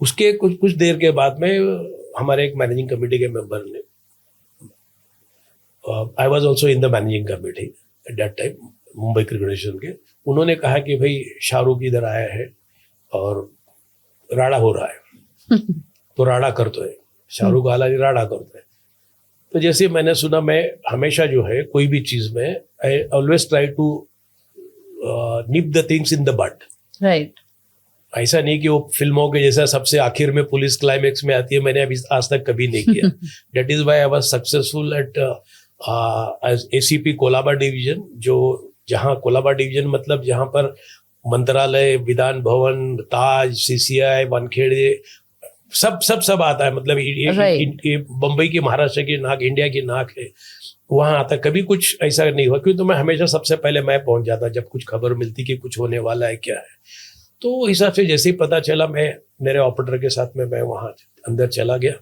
[SPEAKER 2] उसके कुछ देर के बाद में हमारे एक मैनेजिंग कमेटी के मेंबर ने, I was also in the managing committee at that time, Mumbai cricket association के, उन्होंने कहा कि भाई शाहरुख इधर आया है और राड़ा हो रहा है, तो राड़ा करते है, शाहरुख आला जी राड़ा करते हैं। तो जैसे मैंने सुना, मैं हमेशा जो है कोई भी चीज में I always try to nip the things in the bud.
[SPEAKER 1] Right.
[SPEAKER 2] ऐसा नहीं कि वो फिल्मों के जैसा सबसे आखिर में पुलिस क्लाइमेक्स में आती है, मैंने अभी आज तक कभी नहीं किया। That is why I was successful at ACP Colaba division, जो जहाँ कोलाबा डिवीजन मतलब जहाँ पर मंत्रालय, विधान भवन, ताज, CCI, वानखेड़े सब आता है। मतलब ये बम्बई की, महाराष्ट्र की नाक, इंडिया की नाक है, वहां आता। कभी कुछ ऐसा नहीं हुआ, क्योंकि तो मैं हमेशा सबसे पहले मैं पहुंच जाता जब कुछ खबर मिलती कि कुछ होने वाला है, क्या है। तो हिसाब से जैसे ही पता चला, मैं मेरे ऑपरेटर के साथ में मैं वहां अंदर चला गया,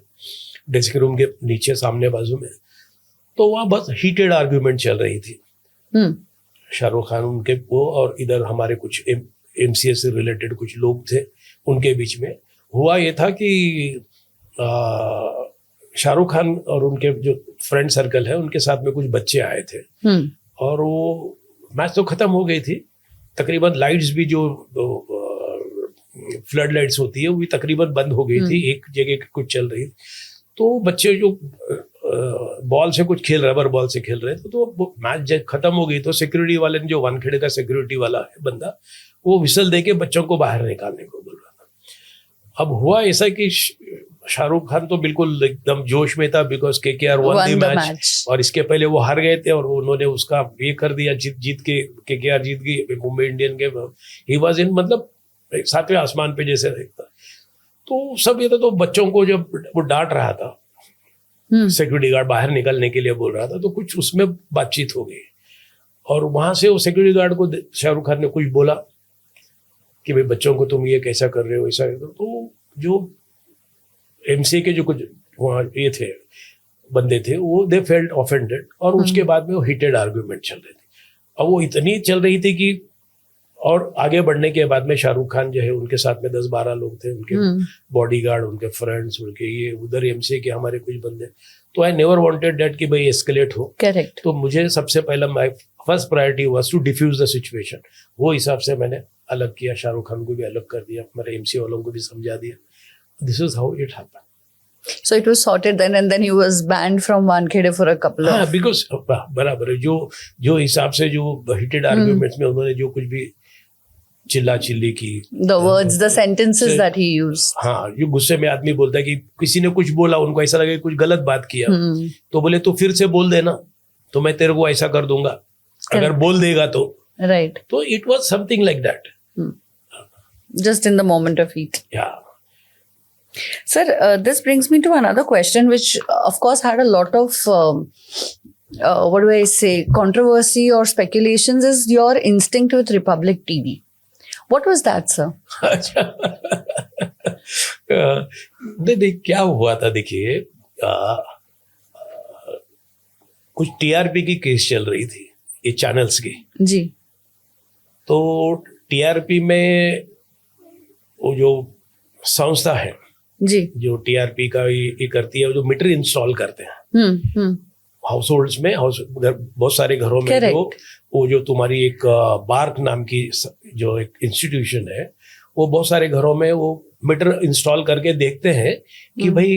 [SPEAKER 2] ड्रेसिंग रूम के नीचे सामने बाजू में। तो वहां बस हीटेड आर्ग्यूमेंट चल रही थी, शाहरुख खान उनके वो और इधर हमारे कुछ MCA से रिलेटेड कुछ लोग थे, उनके बीच में हुआ ये था कि शाहरुख खान और उनके जो फ्रेंड सर्कल है उनके साथ में कुछ बच्चे आए थे, और वो मैच तो खत्म हो गई थी, तकरीबन लाइट्स भी जो फ्लड लाइट्स होती है वो भी तकरीबन बंद हो गई थी, एक जगह कुछ चल रही थी। तो बच्चे जो बॉल से कुछ खेल रबर बॉल से खेल रहे थे, तो मैच जब खत्म हो गई तो सिक्योरिटी वाले ने, जो वानखेड़े का सिक्योरिटी वाला है बंदा, वो विसल दे के बच्चों को बाहर निकालने को बोल रहा था। अब हुआ ऐसा कि शाहरुख खान तो बिल्कुल एकदम जोश में था, because KKR one the match, और इसके पहले वो हार गए थे और उन्होंने उसका ये कर दिया, जीत के केकेआर जीत गई मुंबई इंडियन के। ही वाज इन, मतलब सातवें आसमान पे जैसे देखता। तो सब ये था, तो बच्चों को जब वो डांट रहा था, सिक्योरिटी गार्ड बाहर निकलने के लिए बोल रहा था, तो कुछ उसमें बातचीत हो गई और वहां से वो सिक्योरिटी गार्ड को शाहरुख खान ने कुछ बोला कि भाई बच्चों को तुम ये कैसा कर रहे हो, ऐसा। तो जो एमसी के जो कुछ वहाँ ये थे बंदे थे, वो दे फेल्ट ऑफेंडेड, और उसके बाद में वो हीटेड आर्ग्यूमेंट चल रही थी। अब वो इतनी चल रही थी कि, और आगे बढ़ने के बाद में शाहरुख खान जो है उनके साथ में 10-12 लोग थे, उनके बॉडीगार्ड, उनके फ्रेंड्स, उनके ये उधर एमसी के हमारे कुछ बंदे। तो आई नेवर वांटेड दैट कि भाई एस्केलेट हो।
[SPEAKER 1] करेक्ट।
[SPEAKER 2] तो मुझे सबसे पहला my first priority was to diffuse the situation. वो हिसाब से मैंने अलग किया, शाहरुख खान को भी अलग कर दिया, हमारे एमसी वालों को भी समझा दिया। This is how it happened.
[SPEAKER 1] So it was sorted then, and then he was banned from Wankhede for a couple of.
[SPEAKER 2] हाँ, because बराबर है, जो हिसाब से जो हीटेड आर्ग्यूमेंट्स में उन्होंने जो कुछ भी चिल्ला चिल्ली की,
[SPEAKER 1] The words, the sentences that he used.
[SPEAKER 2] हाँ, जो गुस्से में आदमी बोलता है कि किसी ने कुछ बोला, उनको ऐसा लगे कुछ गलत बात किया, तो बोले तो फिर से बोल देना, तो मैं तेरे को ऐसा कर दूंगा अगर बोल देगा तो।
[SPEAKER 1] Right.
[SPEAKER 2] तो it was something like that.
[SPEAKER 1] Just in the moment of heat.
[SPEAKER 2] Yeah.
[SPEAKER 1] Sir, this brings me to another question, which of course had a lot of, what do I say, controversy or speculations, is your instinct with Republic TV. What was that, sir?
[SPEAKER 2] नहीं, क्या हुआ था, देखिए, कुछ TRP की case चल रही थी, ये चैनल्स की
[SPEAKER 1] जी।
[SPEAKER 2] तो टीआरपी में वो जो संस्था है
[SPEAKER 1] जी,
[SPEAKER 2] जो टीआरपी का ये करती है, जो मीटर इंस्टॉल करते हैं हाउस होल्ड्स में, बहुत सारे घरों में, जो तुम्हारी एक बार्क नाम की जो एक इंस्टीट्यूशन है, वो बहुत सारे घरों में वो मीटर इंस्टॉल करके देखते हैं कि भाई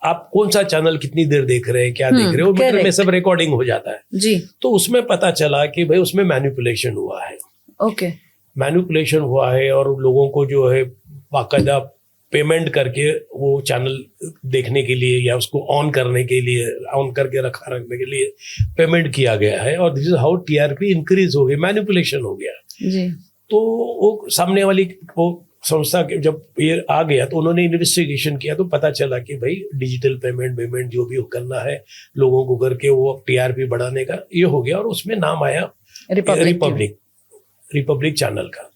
[SPEAKER 2] आप कौन सा चैनल कितनी देर देख रहे हैं, क्या देख रहे हो, मीटर में सब रिकॉर्डिंग हो जाता है
[SPEAKER 1] जी। तो
[SPEAKER 2] उसमें पता चला कि भाई उसमें मैनिपुलेशन हुआ है।
[SPEAKER 1] ओके।
[SPEAKER 2] मैनिपुलेशन हुआ है और लोगों को जो है बाकायदा पेमेंट करके वो चैनल देखने के लिए या उसको ऑन करने के लिए, ऑन करके रखने के लिए पेमेंट किया गया है, और this is how TRP increase हो गई, मैनिपुलेशन हो गया
[SPEAKER 1] जी।
[SPEAKER 2] तो वो सामने वाली वो संस्था के जब ये आ गया तो उन्होंने इन्वेस्टिगेशन किया, तो पता चला कि भाई डिजिटल पेमेंट जो भी करना है लोगों को करके वो टीआरपी बढ़ाने का ये हो गया, और उसमें नाम आया रिपब्लिक चैनल का।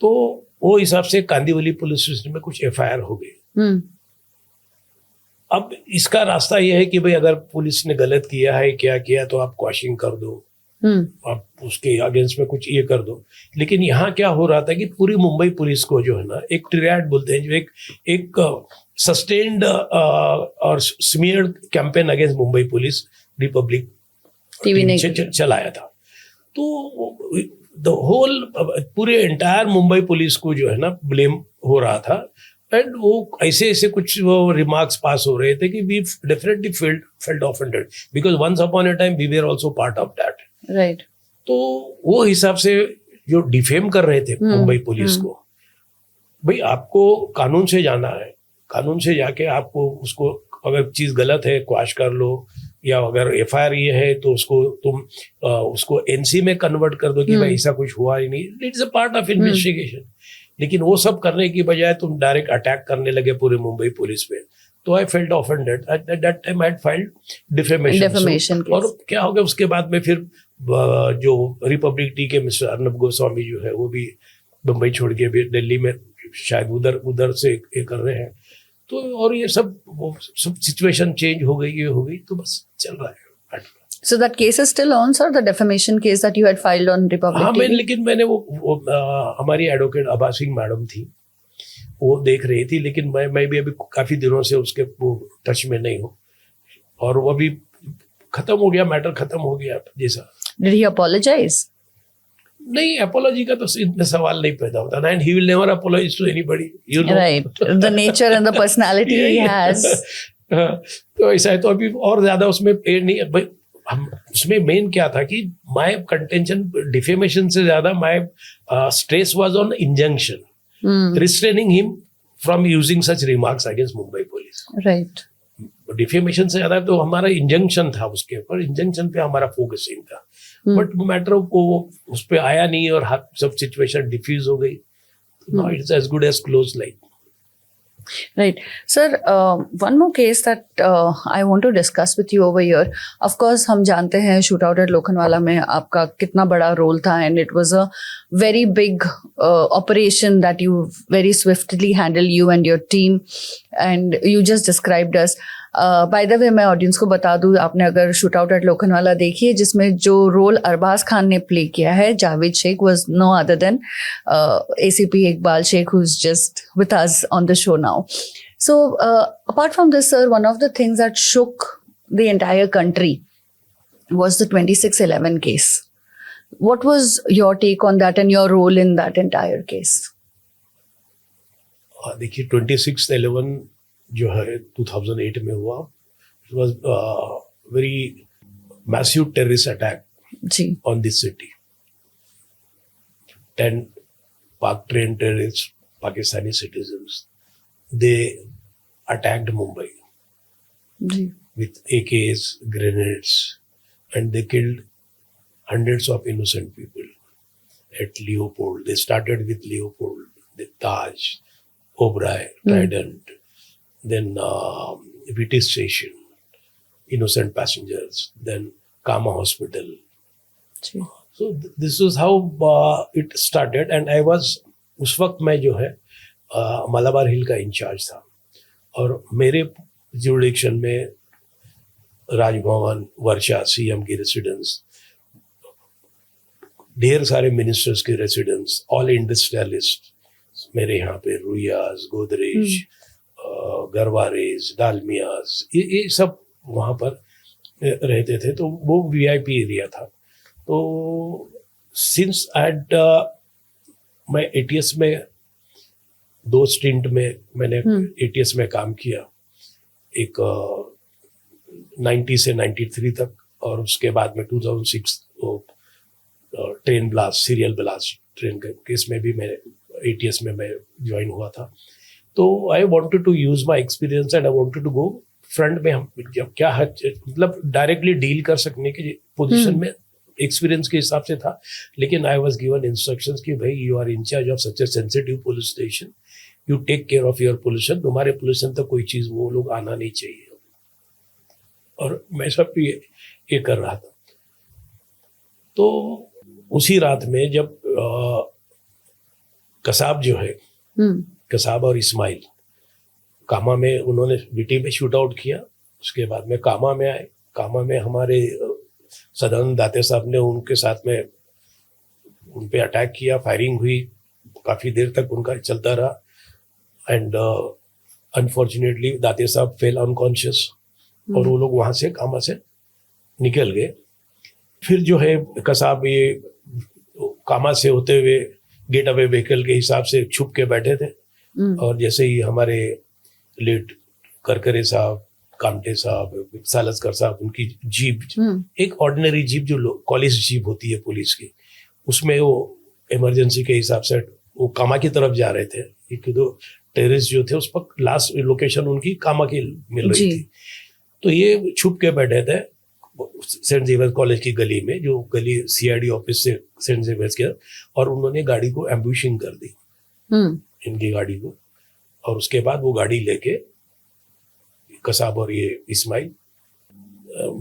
[SPEAKER 2] तो वो हिसाब से कांदीवली पुलिस स्टेशन में कुछ एफआईआर हो गई। अब इसका रास्ता ये है कि भाई अगर पुलिस ने गलत किया है, क्या किया, तो आप क्वाशिंग कर दो, आप उसके अगेंस्ट में कुछ ये कर दो। लेकिन यहाँ क्या हो रहा था कि पूरी मुंबई पुलिस को जो है ना, एक ट्रियाड बोलते हैं, जो एक सस्टेन्ड और smeared campaign against Mumbai police Republic TV ने चलाया था। तो द होल पूरे एंटायर मुंबई पुलिस को जो है ना ब्लेम हो रहा था, एंड वो ऐसे कुछ वो रिमार्क्स पास हो रहे थे कि we definitely felt offended because once upon a time we were also part of that,
[SPEAKER 1] right.
[SPEAKER 2] तो वो हिसाब से जो डिफेम कर रहे थे मुंबई पुलिस को, भाई आपको कानून से जाना है, कानून से जाके आपको उसको अगर चीज गलत है क्वाश कर लो, या अगर एफआईआर ये है तो उसको तुम उसको एनसी में कन्वर्ट कर दो कि भाई ऐसा कुछ हुआ ही नहीं, it's a part of investigation. लेकिन वो सब करने की बजाय तुम डायरेक्ट अटैक करने लगे पूरे मुंबई पुलिस पे, तो I felt offended. At that time I had filed defamation. और क्या हो गया उसके बाद में, फिर जो रिपब्लिक टी के मिस्टर अर्नब गोस्वामी जो है वो भी मुंबई छोड़ के भी दिल्ली में शायद उधर से ये कर रहे हैं, तो और ये सब सिचुएशन चेंज हो गई, ये हो गई, तो बस चल रहा है।
[SPEAKER 1] So that case is still on, sir, the defamation case that you had filed on Republic TV?
[SPEAKER 2] लेकिन मैंने वो हमारी एडवोकेट अबा सिंह मैडम थी, वो देख रही थी, लेकिन मैं भी अभी काफी दिनों से उसके वो टच में नहीं हूँ, और वो अभी खत्म हो गया, मैटर खत्म हो गया जैसा।
[SPEAKER 1] Did he apologize?
[SPEAKER 2] नहीं, अपोलॉजी का तो इतना सवाल नहीं पैदा होता, and he will never apologize to anybody, you know,
[SPEAKER 1] Right. The nature and the personality he has.
[SPEAKER 2] तो ऐसा है, तो अभी और ज्यादा उसमें नहीं है भाई। हम उसमें मेन क्या था कि माय कंटेंशन डिफेमेशन से ज्यादा my stress was on injunction, restraining him from using such remarks against Mumbai police.
[SPEAKER 1] Right.
[SPEAKER 2] Defamation से ज्यादा तो हमारा इंजंक्शन था उसके ऊपर, इंजंक्शन पे हमारा फोकसिंग था, बट मैटर को उस पे आया नहीं और सब सिचुएशन डिफ्यूज हो गई। Now it's as good as close like.
[SPEAKER 1] Right. Sir, one more case that I want to discuss with you over here. Of course, हम जानते हैं शूट आउट एट लोखंडवाला में आपका कितना बड़ा रोल था, and it was a very big operation that you very swiftly handled, you and your team, and you just described us. By the way, मैं audience को बता दूं, आपने अगर शूट आउट एट लोखंडवाला देखी है, जिसमें जो रोल अरबाज खान ने प्ले किया है, Javed Shaikh was no other than ACP Iqbal Shaikh, who's just with us on the show now. So apart from this, sir, one of the things that shook the entire country was the 2611 case. What was your take on that and your role in that entire case?
[SPEAKER 2] देखिए 2611 जो है 2008 में हुआ, it was very massive terrorist attack
[SPEAKER 1] जी,
[SPEAKER 2] on this city. 10 Pak train terrorist Pakistani citizens, they attacked Mumbai
[SPEAKER 1] जी,
[SPEAKER 2] with AKs, grenades, and they killed hundreds of innocent people at Leopold. They started with Leopold, the Taj, Oberoi, Trident, then VT Station, innocent passengers, then Kama Hospital.
[SPEAKER 1] जी,
[SPEAKER 2] So this was how it started, and I was उस वक्त मैं जो है मलाबार हिल का in charge था, और मेरे जुरिडिक्शन में राजभवन, वर्षा, CM की रेसिडेंस, ढेर सारे मिनिस्टर्स के रेसिडेंस, ऑल इंडस्ट्रियलिस्ट मेरे यहाँ पे, रुयाज, गोदरेज, गरवारेज, डालमियाज, ये सब वहाँ पर रहते थे। तो वो VIP एरिया था। तो सिंस एट मैं ATS में 2 स्टिंट में मैंने ATS में काम किया, एक 90 से 93 तक, और उसके बाद में 2006 train blast, serial blast train के केस में भी मैं ATS में मैं ज्वाइन हुआ था। तो I wanted to use my experience and I wanted to go front में। हम क्या मतलब डायरेक्टली डील कर सकने की पोजीशन में एक्सपीरियंस के हिसाब से था, लेकिन आई वाज गिवन इंस्ट्रक्शंस कि भाई you are in charge of such a sensitive police station, you take care of your pollution, तुम्हारे पोल्यूशन तक कोई चीज वो लोग आना नहीं चाहिए। और मैं सब ये कर रहा था। तो उसी रात में जब कसाब जो है, कसाब और इस्माइल कामा में, उन्होंने बीटी में शूट आउट किया, उसके बाद में कामा में आए। कामा में हमारे सदानंद दाते साहब ने उनके साथ में उन पे अटैक किया, फायरिंग हुई, काफी देर तक उनका चलता रहा, एंड अनफॉर्चुनेटली दाते साहब फेल अनकॉन्शियस, और वो लोग वहां से कामा से निकल गए। फिर जो है कसाब ये कामा से होते हुए गेट अवे व्हीकल के हिसाब से छुप के बैठे थे, और जैसे ही हमारे लेट करकरे साहब, कामटे साहब, सालसकर साहब, उनकी जीप, एक ऑर्डिनरी जीप जो कॉलेज जीप होती है पुलिस की, उसमें वो इमरजेंसी के हिसाब से वो कामा की तरफ जा रहे थे। एक दो टेररिस्ट जो थे, उस पर लास्ट लोकेशन उनकी कामा की मिल रही थी। तो ये छुप के बैठे थे सेंट जेवियर्स कॉलेज की गली में, जो गली CID ऑफिस से सेंट जेवियर्स के, और उन्होंने गाड़ी को एम्बुशिंग कर दी, इनकी गाड़ी को, और उसके बाद वो गाड़ी लेके कसाब और ये इस्माइल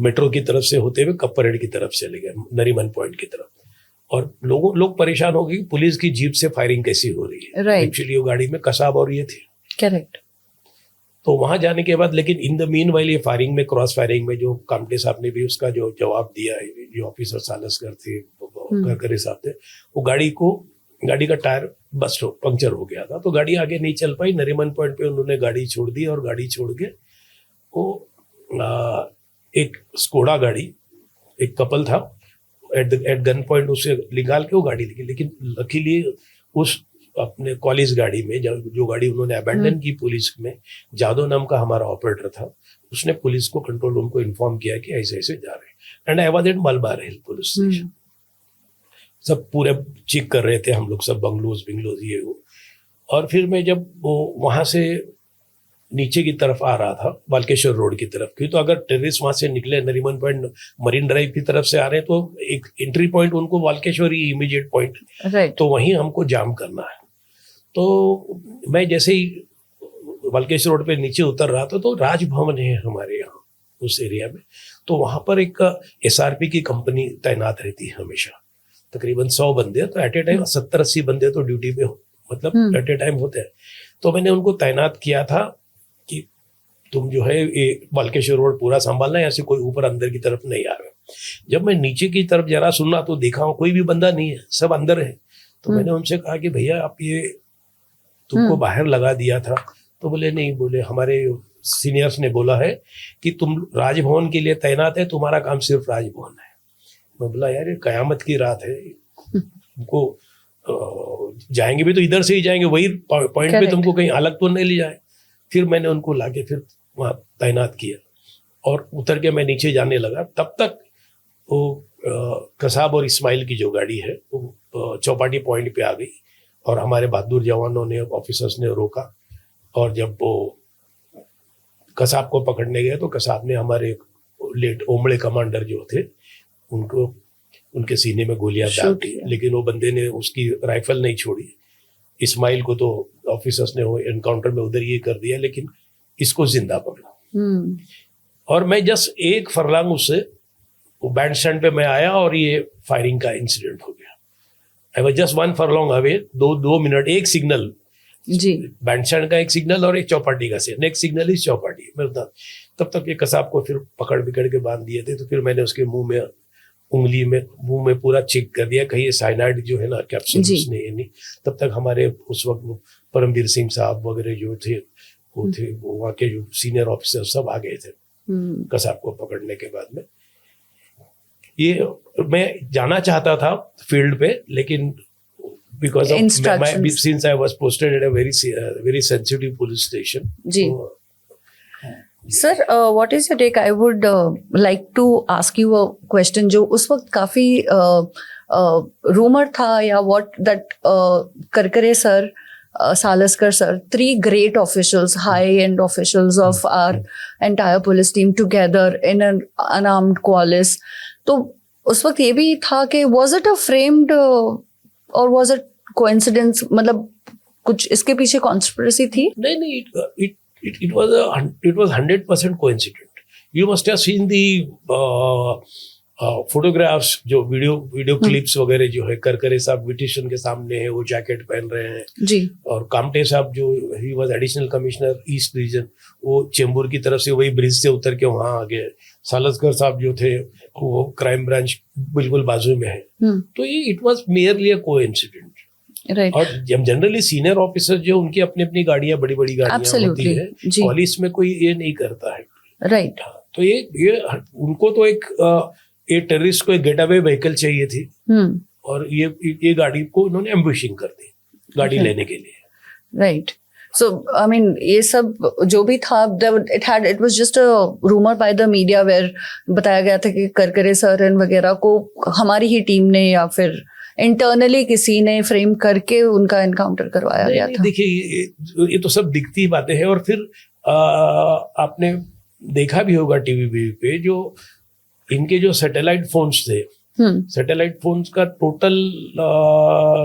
[SPEAKER 2] मेट्रो की तरफ से होते हुए कप परेड की तरफ चले गए, नरीमन पॉइंट की तरफ। और लोग परेशान हो गए, पुलिस की जीप से फायरिंग कैसी हो रही है। एक्चुअली वो गाड़ी में कसाब और ये थे, करेक्ट। तो वहां जाने के बाद, लेकिन इन द मीन वाइल ये फायरिंग में, क्रॉस फायरिंग में, जो कामटे साहब ने भी उसका जो जवाब दिया है, जो ऑफिसर सालसकर थे, करकरे साहब थे, वो गाड़ी का टायर बस्ट पंक्चर हो गया था, तो गाड़ी आगे नहीं चल पाई। नरीमन पॉइंट पे उन्होंने गाड़ी छोड़ दी, और गाड़ी छोड़ के वो एक स्कोडा गाड़ी, एक कपल था, एट गन पॉइंट उसे निकाल के वो गाड़ी लेके, लेकिन लकीली उस अपने कॉलेज गाड़ी में जो गाड़ी उन्होंने अबैंडन की पुलिस में, जादव नाम का हमारा ऑपरेटर था, उसने पुलिस को कंट्रोल रूम को इन्फॉर्म किया कि ऐसे ऐसे जा रहे हैं। And I was at Malabar hill police station. सब पूरे चेक कर रहे थे हम लोग, सब बंगलोज ये वो। और फिर मैं जब वो वहां से नीचे की तरफ आ रहा था, बालकेश्वर रोड की तरफ की, तो अगर टेररिस्ट वहां से निकले नरीमन पॉइंट मरीन ड्राइव की तरफ से आ रहे हैं तो एक एंट्री पॉइंट उनको बालकेश्वर ही इमीडिएट पॉइंट,
[SPEAKER 1] राइट,
[SPEAKER 2] तो वहीं हमको जाम करना है। तो मैं जैसे ही बालकेश्वर रोड पे नीचे उतर रहा था तो राजभवन है हमारे यहाँ उस एरिया में, तो वहां पर एक एसआरपी की कंपनी तैनात रहती है हमेशा, तकरीबन 100 बंदे, तो एट ए टाइम 70-80 बंदे तो ड्यूटी पे मतलब एट ए टाइम होते हैं। तो मैंने उनको तैनात किया था कि तुम जो है ये बालकेश्वर रोड पूरा संभालना है, ऐसे कोई ऊपर अंदर की तरफ नहीं आ रहा। जब मैं नीचे की तरफ जरा सुनना तो देखा कोई भी बंदा नहीं है, सब अंदर है। तो मैंने उनसे कहा कि भैया आप ये तुमको बाहर लगा दिया था, तो बोले नहीं, बोले हमारे सीनियर्स ने बोला है कि तुम राजभवन के लिए तैनात है, तुम्हारा काम सिर्फ राजभवन है। मैं बोला यार ये कयामत की रात है, तुमको जाएंगे भी तो इधर से ही जाएंगे, वही पॉइंट पे तुमको कहीं अलग तो नहीं ले जाए। फिर मैंने उनको लाके फिर वहाँ तैनात किया और उतर के मैं नीचे जाने लगा। तब तक वो कसाब और इस्माइल की जो गाड़ी है वो चौपाटी पॉइंट पे आ गई और हमारे बहादुर जवानों ने, ऑफिसर्स ने रोका। और जब वो कसाब को पकड़ने गए तो कसाब ने हमारे लेट ओमड़े कमांडर जो थे उनको उनके सीने में गोलियां डाल दी, लेकिन वो बंदे ने उसकी राइफल नहीं छोड़ी। इस्माइल को तो ऑफिसर्स ने वो एनकाउंटर में उधर ये कर दिया, लेकिन इसको जिंदा पकड़ा। और मैं जस्ट एक फरलांग उससे वो बैंड स्टैंड पे मैं आया और ये फायरिंग का इंसिडेंट हो गया। I was just 1 furlong away, 2 minute, एक सिग्नल
[SPEAKER 1] जी,
[SPEAKER 2] बैंड स्टैंड का एक सिग्नल और एक चौपाटी का सिग्नल, नेक्स्ट सिग्नल इस चौपाटी में। तब तक ये कसाब को फिर पकड़ के बांध दिए थे। तो फिर मैंने उसके मुंह में पूरा चेक कर दिया कहीं साइनाइड जो है ना कैप्सूल उसने ये नहीं। तब तक हमारे उस वक्त परमवीर सिंह साहब वगैरह जो थे वो वहाँ के जो सीनियर ऑफिसर सब आ गए थे कसाब को पकड़ने के बाद में। ये मैं जाना चाहता था फील्ड पे, लेकिन because of since I was posted at a very sensitive police station.
[SPEAKER 1] जी sir, what is your take? I would like to ask you a question जो उस वक्त काफी रूमर था या what that Karkare sir, Salaskar sir, 3 great officials, high-end officials of our entire police team together in an unarmed coalesce. तो उस वक्त ये भी था कि was it a framed or was it coincidence? मतलब कुछ इसके पीछे conspiracy थी?
[SPEAKER 2] नहीं, it was 100% coincident. You must have seen the photographs, जो वीडियो क्लिप्स वगैरह जो है। करकरे साहब विटिशन के सामने है, वो जैकेट पहन रहे हैं
[SPEAKER 1] जी। और
[SPEAKER 2] कामटे साहब जो he was additional commissioner east region, वो चेंबूर की तरफ से वही ब्रिज से उतर के वहां आ गए। सालस्कर साहब जो थे वो क्राइम ब्रांच बिल्कुल बाजू में है। तो ये it was merely a coincident.
[SPEAKER 1] Right.
[SPEAKER 2] और जनरली सीनियर ऑफिसर जो उनकी अपनी अपनी गाड़ियां, बड़ी बड़ी गाड़ियां होती है, पुलिस में कोई ये नहीं करता है।
[SPEAKER 1] राइट।
[SPEAKER 2] तो ये उनको तो एक टेररिस्ट को एक गेट अवे व्हीकल चाहिए थी और ये गाड़ी को उन्होंने एम्बुशिंग कर दी गाड़ी लेने के लिए।
[SPEAKER 1] राइट। सो आई मीन ये सब जो भी था, it was just a rumour by the media where बताया गया था कि करकरे सर वगैरह को हमारी ही टीम ने या फिर इंटरनली किसी ने फ्रेम करके उनका एनकाउंटर करवाया गया था।
[SPEAKER 2] देखिए ये तो सब दिखती बातें हैं। और फिर आपने देखा भी होगा टीवी पे जो इनके जो सैटेलाइट फोन्स थे, सैटेलाइट फोन्स का टोटल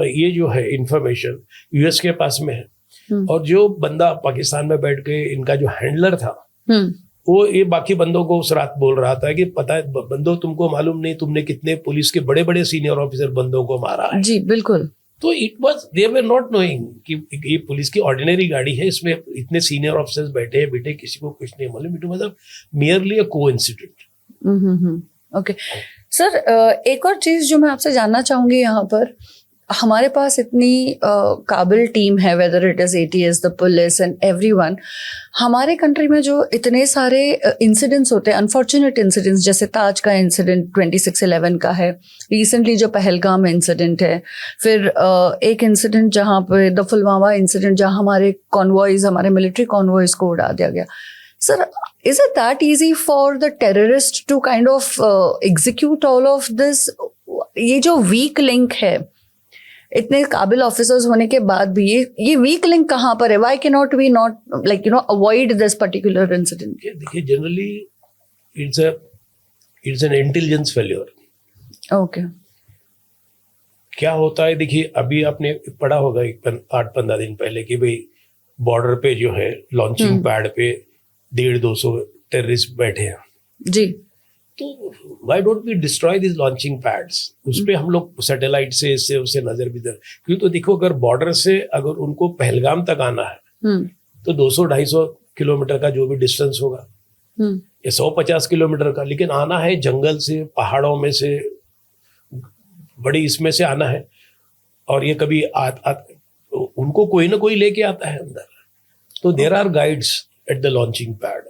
[SPEAKER 2] ये जो है इंफॉर्मेशन यूएस के पास में है। और जो बंदा पाकिस्तान में बैठ के इनका जो हैंडलर था वो ये बाकी बंदों को उस रात बोल रहा था कि पता है बंदो, तुमको मालूम नहीं तुमने कितने पुलिस के बड़े बड़े सीनियर ऑफिसर बंदों को मारा है।
[SPEAKER 1] जी बिल्कुल।
[SPEAKER 2] तो it was they were not knowing कि ये पुलिस की ऑर्डिनरी गाड़ी है, इसमें इतने सीनियर ऑफिसर्स बैठे हैं, बेटे किसी को कुछ नहीं मालूम। It was merely a coincident.
[SPEAKER 1] Okay sir, एक और चीज जो मैं आपसे जानना चाहूंगी यहाँ पर, हमारे पास इतनी काबिल टीम है, whether it is ATS, the police and everyone. हमारे कंट्री में जो इतने सारे इंसिडेंट्स होते हैं, अनफॉर्चुनेट इंसिडेंट्स, जैसे ताज का इंसिडेंट 26/11 का है, रिसेंटली जो पहलगाम इंसिडेंट है, फिर एक इंसिडेंट जहाँ पे द पुलवामा इंसिडेंट, जहाँ हमारे कॉन्वॉयज, हमारे मिलिट्री कॉन्वॉयज को उड़ा दिया गया। Sir, is it that easy for the terrorist to kind of execute all of this? ये जो वीक लिंक है, इतने काबिल ऑफिसर्स होने के बाद भी ये वीक लिंक कहाँ पर है? Why cannot we not avoid this particular incident?
[SPEAKER 2] देखिए, generally it's an intelligence failure.
[SPEAKER 1] Okay.
[SPEAKER 2] क्या होता है, देखिए अभी आपने पढ़ा होगा 8-15 दिन पहले कि भाई बॉर्डर पे जो है लॉन्चिंग पैड पे 150-200 टेररिस्ट बैठे हैं।
[SPEAKER 1] जी।
[SPEAKER 2] तो why don't we destroy this launching pads? उस पे हम लोग सैटेलाइट से इससे उससे नजर भी दर, क्योंकि तो देखो, अगर बॉर्डर से अगर उनको पहलगाम तक आना है तो 200-250 किलोमीटर का जो भी डिस्टेंस होगा, या 150 किलोमीटर का, लेकिन आना है जंगल से, पहाड़ों में से, बड़ी इसमें से आना है, और ये कभी उनको कोई ना कोई लेके आता है अंदर। तो there are guides at the launching pad.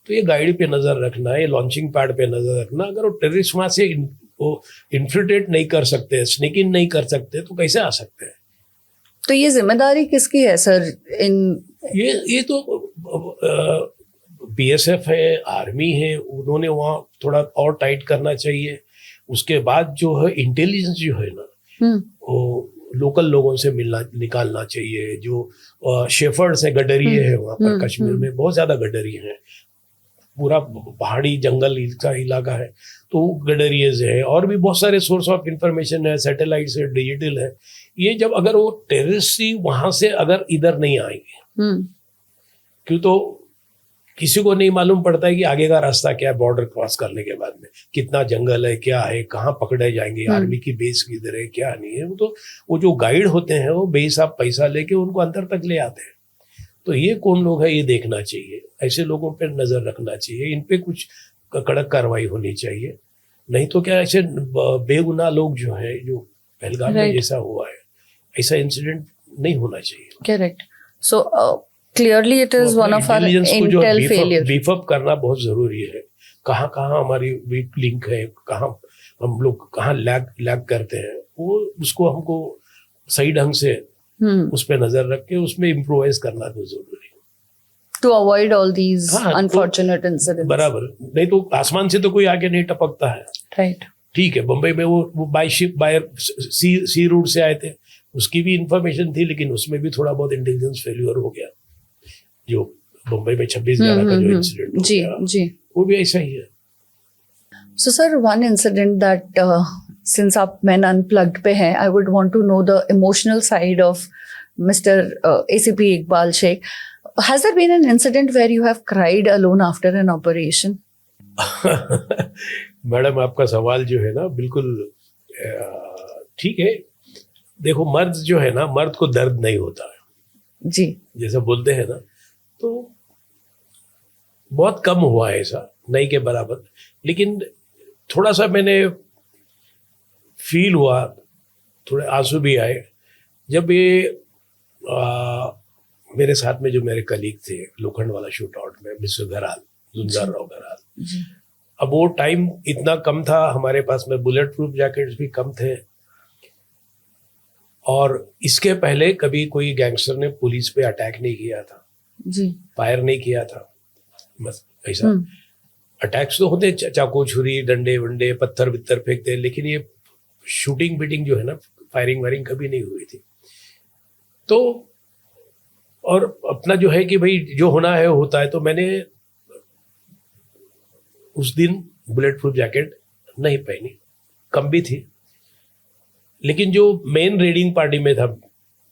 [SPEAKER 2] तो ये गाइड पे नजर रखना, ये लॉन्चिंग पैड पे नजर रखना। अगर वो टेररिस्ट वहां से वो इन्फिल्ट्रेट नहीं कर सकते, स्नेक इन नहीं कर सकते, तो कैसे आ सकते हैं?
[SPEAKER 1] तो ये जिम्मेदारी किसकी है सर?
[SPEAKER 2] ये तो BSF है, आर्मी है, उन्होंने वहाँ थोड़ा और टाइट करना चाहिए। उसके बाद जो है इंटेलिजेंस जो है ना, वो लोकल लोगों से निकालना चाहिए। जो शेफर्ड्स हैं, गडरिये हैं वहाँ पर, कश्मीर में बहुत ज्यादा गडरिये हैं, पूरा पहाड़ी जंगल का इलाका है, तो गडरियज है, और भी बहुत सारे सोर्स ऑफ इंफॉर्मेशन है, सैटेलाइट से, डिजिटल है। ये जब अगर वो टेररिस्ट ही वहां से अगर इधर नहीं आएंगे, क्यों तो किसी को नहीं मालूम पड़ता है कि आगे का रास्ता क्या है, बॉर्डर क्रॉस करने के बाद में कितना जंगल है, क्या है, कहाँ पकड़े जाएंगे, आर्मी की बेस किधर है, क्या नहीं है। वो जो गाइड होते हैं वो बेहिसाब पैसा लेके उनको अंदर तक ले आते हैं। तो ये कौन लोग है, ये देखना चाहिए, ऐसे लोगों पर नजर रखना चाहिए, इन पे कुछ कड़क कार्रवाई होनी चाहिए। नहीं तो क्या, ऐसे बेगुनाह लोग जो है, जो पहलगाम में जैसा हुआ है, ऐसा इंसिडेंट नहीं होना चाहिए।
[SPEAKER 1] Correct. So clearly it is one of our intel failure.
[SPEAKER 2] Beef up करना बहुत जरूरी है। कहाँ कहाँ हमारी वीक लिंक है, कहाँ हम लोग कहाँ लैग करते हैं, वो उसको हमको सही ढंग से उस पर नजर रख के उसमें इम्प्रोवाइज करना बहुत जरूरी है,
[SPEAKER 1] to avoid all these unfortunate incidents.
[SPEAKER 2] बराबर। नहीं तो आसमान से तो कोई आगे नहीं टपकता है।
[SPEAKER 1] राइट।
[SPEAKER 2] ठीक है, बम्बई में वो by ship, by sea route से आए थे, उसकी भी इंफॉर्मेशन थी, लेकिन उसमें भी थोड़ा बहुत इंटेलिजेंस फेल्यूर हो गया। जो बम्बई में 26/11 का जो इंसिडेंट हो गया,
[SPEAKER 1] जी,
[SPEAKER 2] वो भी ऐसा ही है।
[SPEAKER 1] So sir, one incident that since आप Men Unplugged पे हैं, I would want to know the emotional side of Mr. ACP Iqbal Sheikh. Has there been an incident where you have cried alone after an operation?
[SPEAKER 2] Madam, आपका सवाल जो है ना बिल्कुल ठीक है। देखो, मर्द जो है ना, मर्द को दर्द नहीं होता है
[SPEAKER 1] जी,
[SPEAKER 2] जैसा बोलते हैं ना, तो बहुत कम हुआ है ऐसा, नहीं के बराबर। लेकिन थोड़ा सा मैंने फील हुआ, थोड़े आंसू भी आए जब ये मेरे साथ में जो मेरे कलीग थे लोखंड वाला शूट आउट में, मिस्टर घराल, जुंजार राव घराल। अब वो टाइम इतना कम था हमारे पास में, बुलेट प्रूफ जैकेट्स भी कम थे, और इसके पहले कभी कोई गैंगस्टर ने पुलिस पे अटैक नहीं किया था
[SPEAKER 1] जी,
[SPEAKER 2] फायर नहीं किया था। बस ऐसा अटैक्स तो होते, चाकू छुरी, डंडे वंडे, पत्थर बित्तर फेंकते, लेकिन ये शूटिंग बीटिंग जो है ना, फायरिंग वायरिंग कभी नहीं हुई थी। तो और अपना जो है कि भाई जो होना है होता है। तो मैंने उस दिन बुलेट प्रूफ जैकेट नहीं पहनी, कम भी थी, लेकिन जो मेन रेडिंग पार्टी में था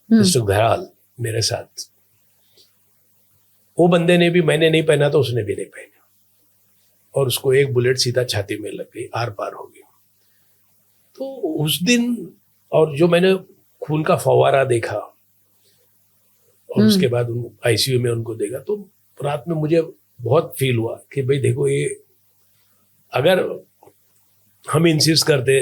[SPEAKER 2] मिस्टर घराल मेरे साथ, वो बंदे ने भी, मैंने नहीं पहना तो उसने भी नहीं पहना, और उसको एक बुलेट सीधा छाती में लग गई, आर पार हो गई। तो उस दिन, और जो मैंने खून का फव्वारा देखा, और उसके बाद ICU में उनको देखा, तो रात में मुझे बहुत फील हुआ कि भाई देखो, ये अगर हम इंसिस्ट करते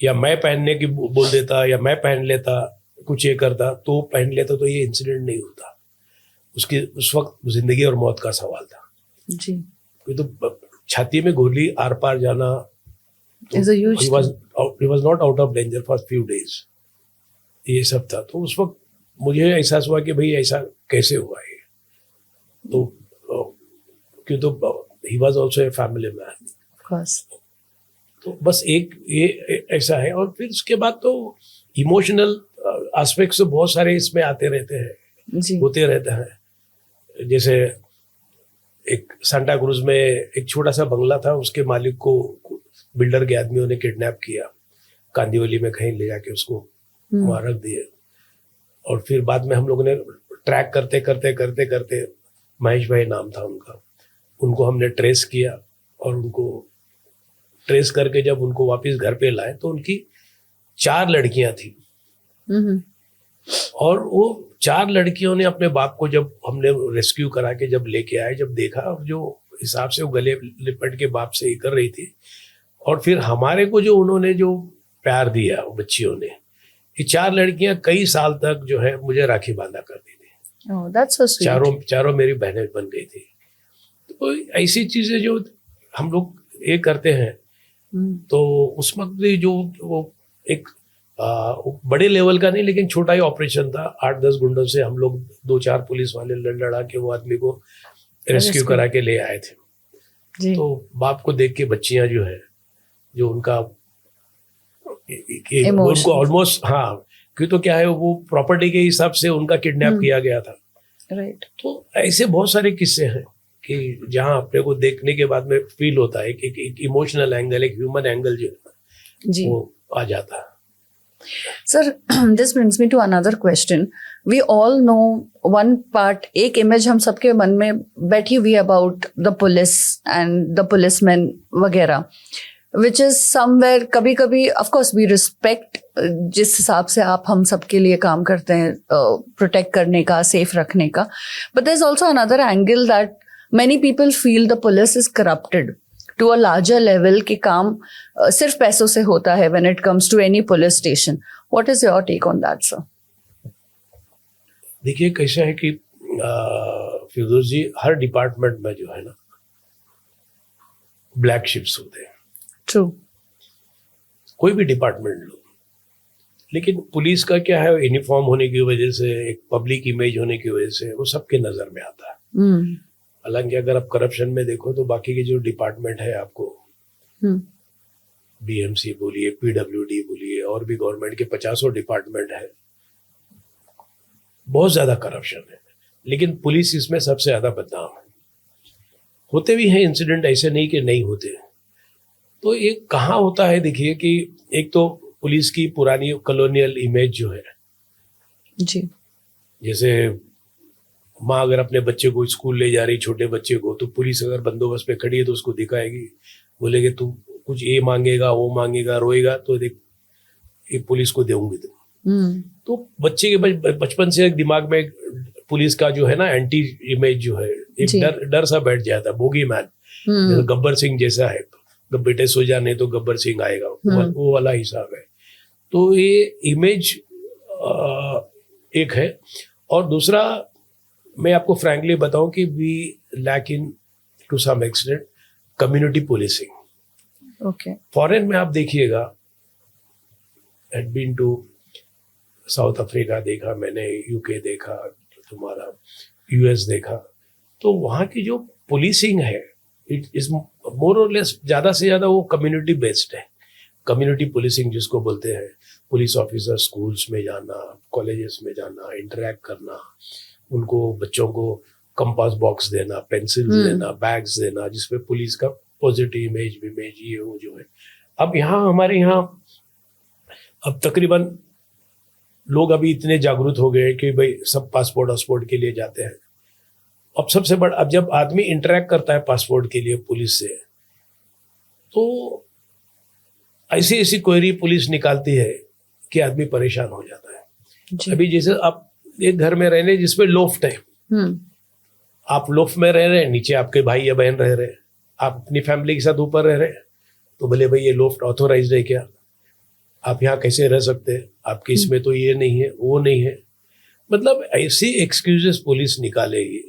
[SPEAKER 2] या मैं पहनने की बोल देता या मैं पहन लेता, कुछ ये करता तो पहन लेता, तो ये इंसिडेंट नहीं होता। उसकी उस वक्त जिंदगी और मौत का सवाल था
[SPEAKER 1] जी।
[SPEAKER 2] कोई तो छाती में गोली आर पार जाना,
[SPEAKER 1] Is a huge
[SPEAKER 2] he was not out of danger for few days, ये सब था। तो उस वक्त मुझे एहसास हुआ कि भाई ऐसा कैसे हुआ ये, तो क्यों तो he was also a family man,
[SPEAKER 1] of course.
[SPEAKER 2] तो बस एक ये ऐसा है। और फिर उसके बाद तो इमोशनल एस्पेक्ट्स बहुत सारे इसमें आते रहते हैं,
[SPEAKER 1] जी।
[SPEAKER 2] होते रहते हैं। जैसे एक सांता क्रूज में एक छोटा सा बंगला था, उसके मालिक को बिल्डर के आदमियों ने किडनैप किया, कांदीवली में कहीं ले जाके उसको वहां रख दिए। और फिर बाद में हम लोगों ने ट्रैक करते करते करते करते, महेश भाई नाम था उनका, उनको हमने ट्रेस किया और उनको ट्रेस करके जब उनको वापस घर पे लाए तो उनकी 4 लड़कियां थी। और वो 4 लड़कियों ने अपने बाप को, जब हमने रेस्क्यू करा के जब लेके आए, जब देखा जो हिसाब से वो गले लिपट के बाप से ये कर रही थी, और फिर हमारे को जो उन्होंने जो प्यार दिया वो बच्चियों ने, ये 4 लड़कियां कई साल तक जो है मुझे राखी बांधा करती थी।
[SPEAKER 1] Oh, that's so sweet.
[SPEAKER 2] चारों मेरी बहनें बन गई थी। तो ऐसी चीजें जो हम लोग ये करते हैं, तो उस वक्त भी जो वो एक बड़े लेवल का नहीं लेकिन छोटा ही ऑपरेशन था, 8-10 गुंडों से हम लोग 2-4 पुलिस वाले लड़ा के वो आदमी को रेस्क्यू करा के ले आए थे।
[SPEAKER 1] जी।
[SPEAKER 2] तो बाप को देख के बच्चियां जो है, जो उनका उनको ऑलमोस्ट, हाँ, क्यों तो क्या है वो प्रॉपर्टी के हिसाब से उनका किडनैप किया गया था।
[SPEAKER 1] राइट।
[SPEAKER 2] तो ऐसे बहुत सारे किस्से हैं कि जहाँ अपने को देखने के बाद में फील होता है कि एक इमोशनल एंगल, एक ह्यूमन एंगल जो है
[SPEAKER 1] जी,
[SPEAKER 2] वो आ जाता है।
[SPEAKER 1] Sir, this brings me to another question. We all know one part, एक image हम सबके मन में बैठी हुई है about the police and the policemen वगैरह, which is somewhere कभी कभी of course we respect जिस हिसाब से आप हम सबके लिए काम करते हैं प्रोटेक्ट करने का, सेफ रखने का, but there's also another angle that many people feel the police is corrupted to a larger level कि काम सिर्फ पैसों से होता है when it comes to any police station. What is your take on that, sir?
[SPEAKER 2] देखिए कैसा है कि फिरोज जी, हर डिपार्टमेंट में जो है ना ब्लैक शिप्स होते हैं।
[SPEAKER 1] True.
[SPEAKER 2] कोई भी डिपार्टमेंट लो, लेकिन पुलिस का क्या है, यूनिफॉर्म होने की वजह से, एक पब्लिक इमेज होने की वजह से वो सबके नजर में आता है। हालांकि अगर आप करप्शन में देखो तो बाकी के जो डिपार्टमेंट है, आपको बीएमसी बोलिए, पीडब्ल्यूडी बोलिए, और भी गवर्नमेंट के 50 डिपार्टमेंट है, बहुत ज्यादा करप्शन है, लेकिन पुलिस इसमें सबसे ज्यादा बदनाम है। होते भी हैं इंसिडेंट, ऐसे नहीं कि नहीं होते। तो ये कहाँ होता है, देखिए कि एक तो पुलिस की पुरानी कॉलोनियल इमेज जो है
[SPEAKER 1] जी,
[SPEAKER 2] जैसे माँ अगर अपने बच्चे को स्कूल ले जा रही, छोटे बच्चे को, तो पुलिस अगर बंदोबस्त पे खड़ी है तो उसको दिखाएगी, बोलेगी तू कुछ ये मांगेगा, वो मांगेगा, रोएगा तो देख ये पुलिस को देंगे तुम। तो बच्चे के बचपन से एक दिमाग में पुलिस का जो है ना एंटी इमेज जो है, एक डर सा बैठ जाता है, बोगी मैन, जैसे गब्बर सिंह जैसा है, बेटे सो जा नहीं तो गब्बर सिंह आएगा, वो वाला हिसाब है। तो ये इमेज एक है। और दूसरा, मैं आपको फ्रैंकली बताऊं कि we lack in to some extent community policing.
[SPEAKER 1] Okay.
[SPEAKER 2] Foreign में आप देखिएगा, had been to South Africa देखा मैंने, यूके देखा, तुम्हारा यूएस देखा, तो वहाँ की जो पुलिसिंग है इट इज मोर और लेस, ज़्यादा से ज़्यादा वो कम्युनिटी बेस्ड है। कम्युनिटी पुलिसिंग जिसको बोलते हैं, पुलिस ऑफिसर स्कूल्स में जाना, कॉलेजेस में जाना, इंटरेक्ट करना, उनको बच्चों को कंपास बॉक्स देना, पेंसिल देना, बैग्स देना, जिसपे पुलिस का पॉजिटिव इमेज ये वो जो है। अब यहाँ हमारे यहाँ अब तकरीबन लोग अभी इतने जागरूक हो गए कि भाई सब पासपोर्ट वासपोर्ट के लिए जाते हैं। अब सबसे बड़ा, अब जब आदमी इंटरेक्ट करता है पासपोर्ट के लिए पुलिस से, तो ऐसी ऐसी क्वेरी पुलिस निकालती है कि आदमी परेशान हो जाता है। अभी जैसे आप एक घर में रहने जिसमें लोफ्ट है, आप लोफ्ट में रह रहे हैं, नीचे आपके भाई या बहन रह रहे हैं, आप अपनी फैमिली के साथ ऊपर रह रहे हैं, तो बोले भाई ये लोफ्ट ऑथोराइज्ड है क्या? आप यहाँ कैसे रह सकते हैं, आपके इसमें तो ये नहीं है, वो नहीं है। मतलब ऐसी एक्सक्यूजेस पुलिस निकालेगी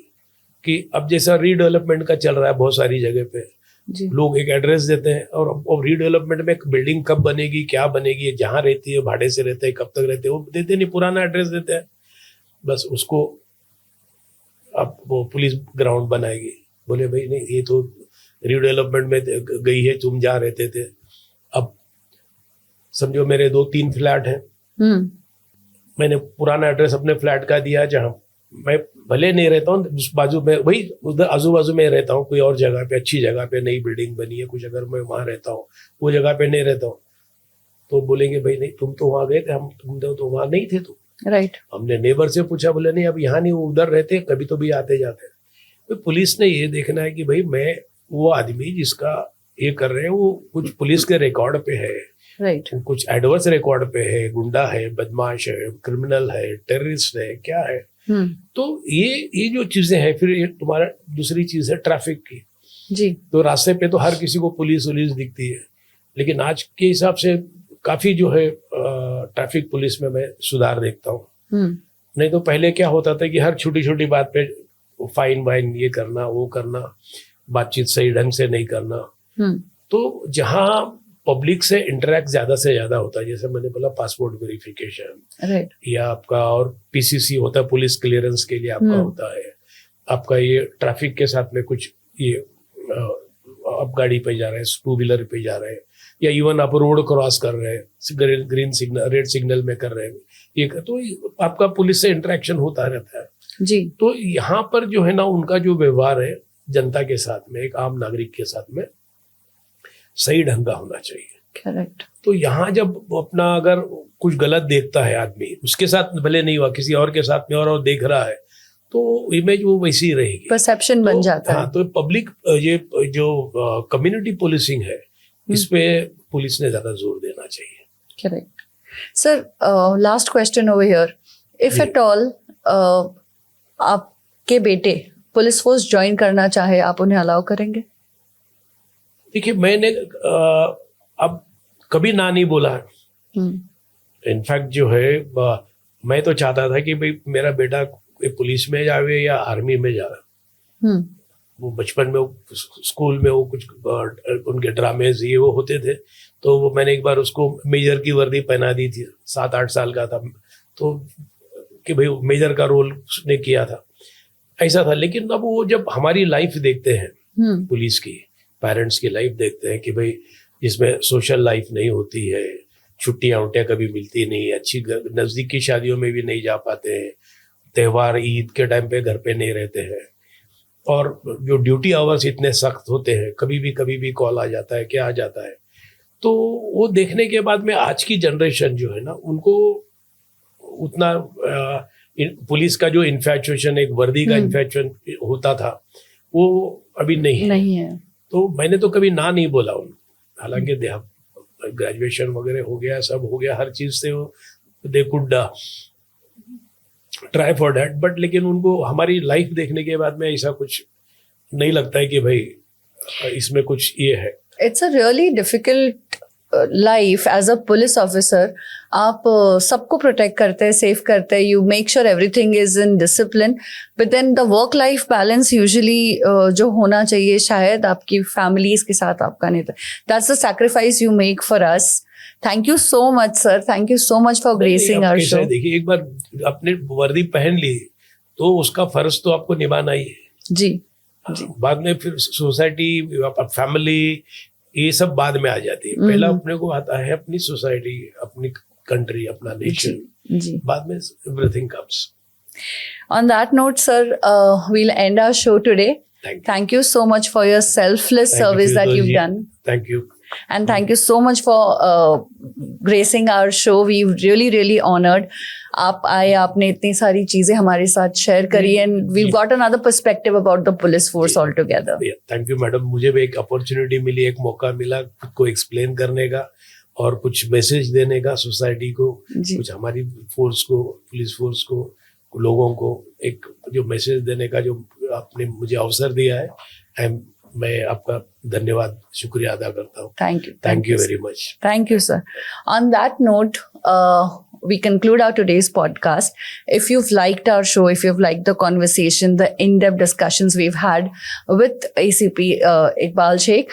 [SPEAKER 2] कि अब जैसा रीडेवलपमेंट का चल रहा है बहुत सारी जगह पे,
[SPEAKER 1] जी
[SPEAKER 2] लोग एक एड्रेस देते हैं और रीडेवलपमेंट में एक बिल्डिंग कब बनेगी, क्या बनेगी, जहाँ रहती है, भाड़े से रहते हैं, कब तक रहते हैं, वो देते नहीं, पुराना एड्रेस देते हैं, बस उसको अब वो पुलिस ग्राउंड बनाएगी। बोले भाई नहीं, ये तो रीडेवलपमेंट में गई है, तुम जहाँ रहते थे। अब समझो मेरे 2-3 फ्लैट हैं, मैंने पुराना एड्रेस अपने फ्लैट का दिया, जहाँ मैं भले नहीं रहता हूँ, उस बाजू में वही उधर आजू बाजू में रहता हूँ, कोई और जगह पे, अच्छी जगह पे नई बिल्डिंग बनी है कुछ, अगर मैं वहाँ रहता हूँ, वो जगह पे नहीं रहता हूँ, तो बोलेंगे भाई नहीं, तुम तो वहाँ गए थे, हम तुम तो वहाँ नहीं थे। तो
[SPEAKER 1] राइट
[SPEAKER 2] हमने नेबर से पूछा, बोले नहीं अब यहाँ नहीं, वो उधर रहते, कभी तो भी आते जाते। तो पुलिस ने ये देखना है कि भाई मैं वो आदमी जिसका ये कर रहे हैं वो कुछ पुलिस के रिकॉर्ड पे है,
[SPEAKER 1] राइट
[SPEAKER 2] कुछ एडवर्स रिकॉर्ड पे है, गुंडा है, बदमाश है, क्रिमिनल है, टेररिस्ट है, क्या है। तो ये जो चीजें हैं, फिर ये तुम्हारा दूसरी चीज है ट्रैफिक की।
[SPEAKER 1] जी
[SPEAKER 2] तो रास्ते पे तो हर किसी को पुलिस दिखती है, लेकिन आज के हिसाब से काफी जो है ट्रैफिक पुलिस में मैं सुधार देखता हूँ। नहीं तो पहले क्या होता था कि हर छोटी छोटी बात पे फाइन वाइन ये करना वो करना, बातचीत सही ढंग से नहीं करना। तो जहाँ पब्लिक से इंटरेक्ट ज्यादा से ज्यादा होता है, जैसे मैंने बोला पासपोर्ट वेरिफिकेशन,
[SPEAKER 1] राइट
[SPEAKER 2] या आपका और पीसीसी होता है, पुलिस क्लियरेंस के लिए आपका होता है, आपका ये ट्रैफिक के साथ में कुछ ये आप गाड़ी पे जा रहे हैं, 2 व्हीलर पे जा रहे हैं, या इवन आप रोड क्रॉस कर रहे हैं, ग्रीन सिग्नल रेड सिग्नल में कर रहे हैं, ये तो आपका पुलिस से इंटरेक्शन होता रहता है।
[SPEAKER 1] जी
[SPEAKER 2] तो यहाँ पर जो है ना, उनका जो व्यवहार है जनता के साथ में, एक आम नागरिक के साथ में, सही ढंग का होना चाहिए।
[SPEAKER 1] करेक्ट
[SPEAKER 2] तो यहाँ जब अपना अगर कुछ गलत देखता है आदमी, उसके साथ भले नहीं हुआ, किसी और के साथ में और देख रहा है, तो इमेज वो वैसी ही रहेगी,
[SPEAKER 1] परसेप्शन बन जाता है।
[SPEAKER 2] हाँ, तो पब्लिक ये जो कम्युनिटी पुलिसिंग है, इस पे पुलिस ने ज्यादा जोर देना चाहिए।
[SPEAKER 1] Correct sir, last question over here, if at all आपके बेटे पुलिस फोर्स ज्वाइन करना चाहे, आप उन्हें अलाउ करेंगे?
[SPEAKER 2] देखिए, मैंने अब कभी ना नहीं बोला है। इनफैक्ट जो है मैं तो चाहता था कि भाई मेरा बेटा पुलिस में जावे या आर्मी में जावे। वो बचपन में स्कूल में वो कुछ उनके ड्रामेज ये वो होते थे, तो वो मैंने एक बार उसको मेजर की वर्दी पहना दी थी, 7-8 साल का था, तो कि भाई मेजर का रोल उसने किया था, ऐसा था। लेकिन अब वो जब हमारी लाइफ देखते हैं, पुलिस की, पेरेंट्स की लाइफ देखते हैं कि भाई जिसमें सोशल लाइफ नहीं होती है, छुट्टियां उट्टियां कभी मिलती नहीं, अच्छी नजदीक की शादियों में भी नहीं जा पाते हैं, त्योहार ईद के टाइम पे घर पे नहीं रहते हैं, और जो ड्यूटी आवर्स इतने सख्त होते हैं, कभी भी कॉल आ जाता है, क्या आ जाता है। तो वो देखने के बाद में आज की जनरेशन जो है ना, उनको उतना पुलिस का जो इन्फैचुएशन, एक वर्दी का इन्फैचुएशन होता था, वो अभी नहीं है। तो मैंने तो कभी ना नहीं बोला उनको, हालांकि ग्रेजुएशन वगैरह हो गया, सब हो गया, हर चीज से वो they could try for that, but लेकिन उनको हमारी लाइफ देखने के बाद में ऐसा कुछ नहीं लगता है कि भाई इसमें कुछ ये है।
[SPEAKER 1] It's a really difficult life as a police officer. आप सबको प्रोटेक्ट करते हैं, सेफ करते हैं, you make sure everything is in discipline, but then the work life balance usually जो होना चाहिए शायद आपकी फैमिलीज के साथ आपका नहीं था। That's the sacrifice you make for us. Thank you so much sir, thank you so much for gracing our show.
[SPEAKER 2] देखिए, एक बार आपने वर्दी पहन ली तो उसका फर्ज तो आपको निभाना ही है
[SPEAKER 1] जी।
[SPEAKER 2] बाद में फिर सोसाइटी, फैमिली, ये सब बाद में आ जाती है। पहला अपने को आता है अपनी सोसाइटी, अपनी कंट्री, अपना नेशन, बाद में everything comes.
[SPEAKER 1] On that note, sir, we'll end our show today. Thank you so much for your selfless service that you've done.
[SPEAKER 2] Thank you.
[SPEAKER 1] And thank you so much for gracing our show. We really, really honored. आप आए, आपने इतनी सारी चीजें हमारे साथ share करी, and we've got another perspective about the police force altogether.
[SPEAKER 2] Thank you madam, मुझे भी एक अपॉर्चुनिटी मिली, एक मौका मिला खुद को एक्सप्लेन करने का और कुछ मैसेज देने का सोसाइटी को, कुछ हमारी फोर्स को, पुलिस फोर्स को, लोगों को एक जो मैसेज देने का जो आपने मुझे अवसर दिया है, आई एम मैं आपका धन्यवाद शुक्रिया अदा करता हूँ.
[SPEAKER 1] Thank you.
[SPEAKER 2] Thank you very much.
[SPEAKER 1] Thank you, sir. On that note, we conclude our today's podcast. If you've liked our show, if you've liked the conversation, the in-depth discussions we've had with ACP Iqbal Sheikh,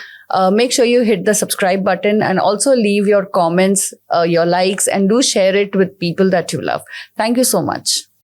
[SPEAKER 1] make sure you hit the subscribe button and also leave your comments, your likes, and do share it with people that you love. Thank you so much.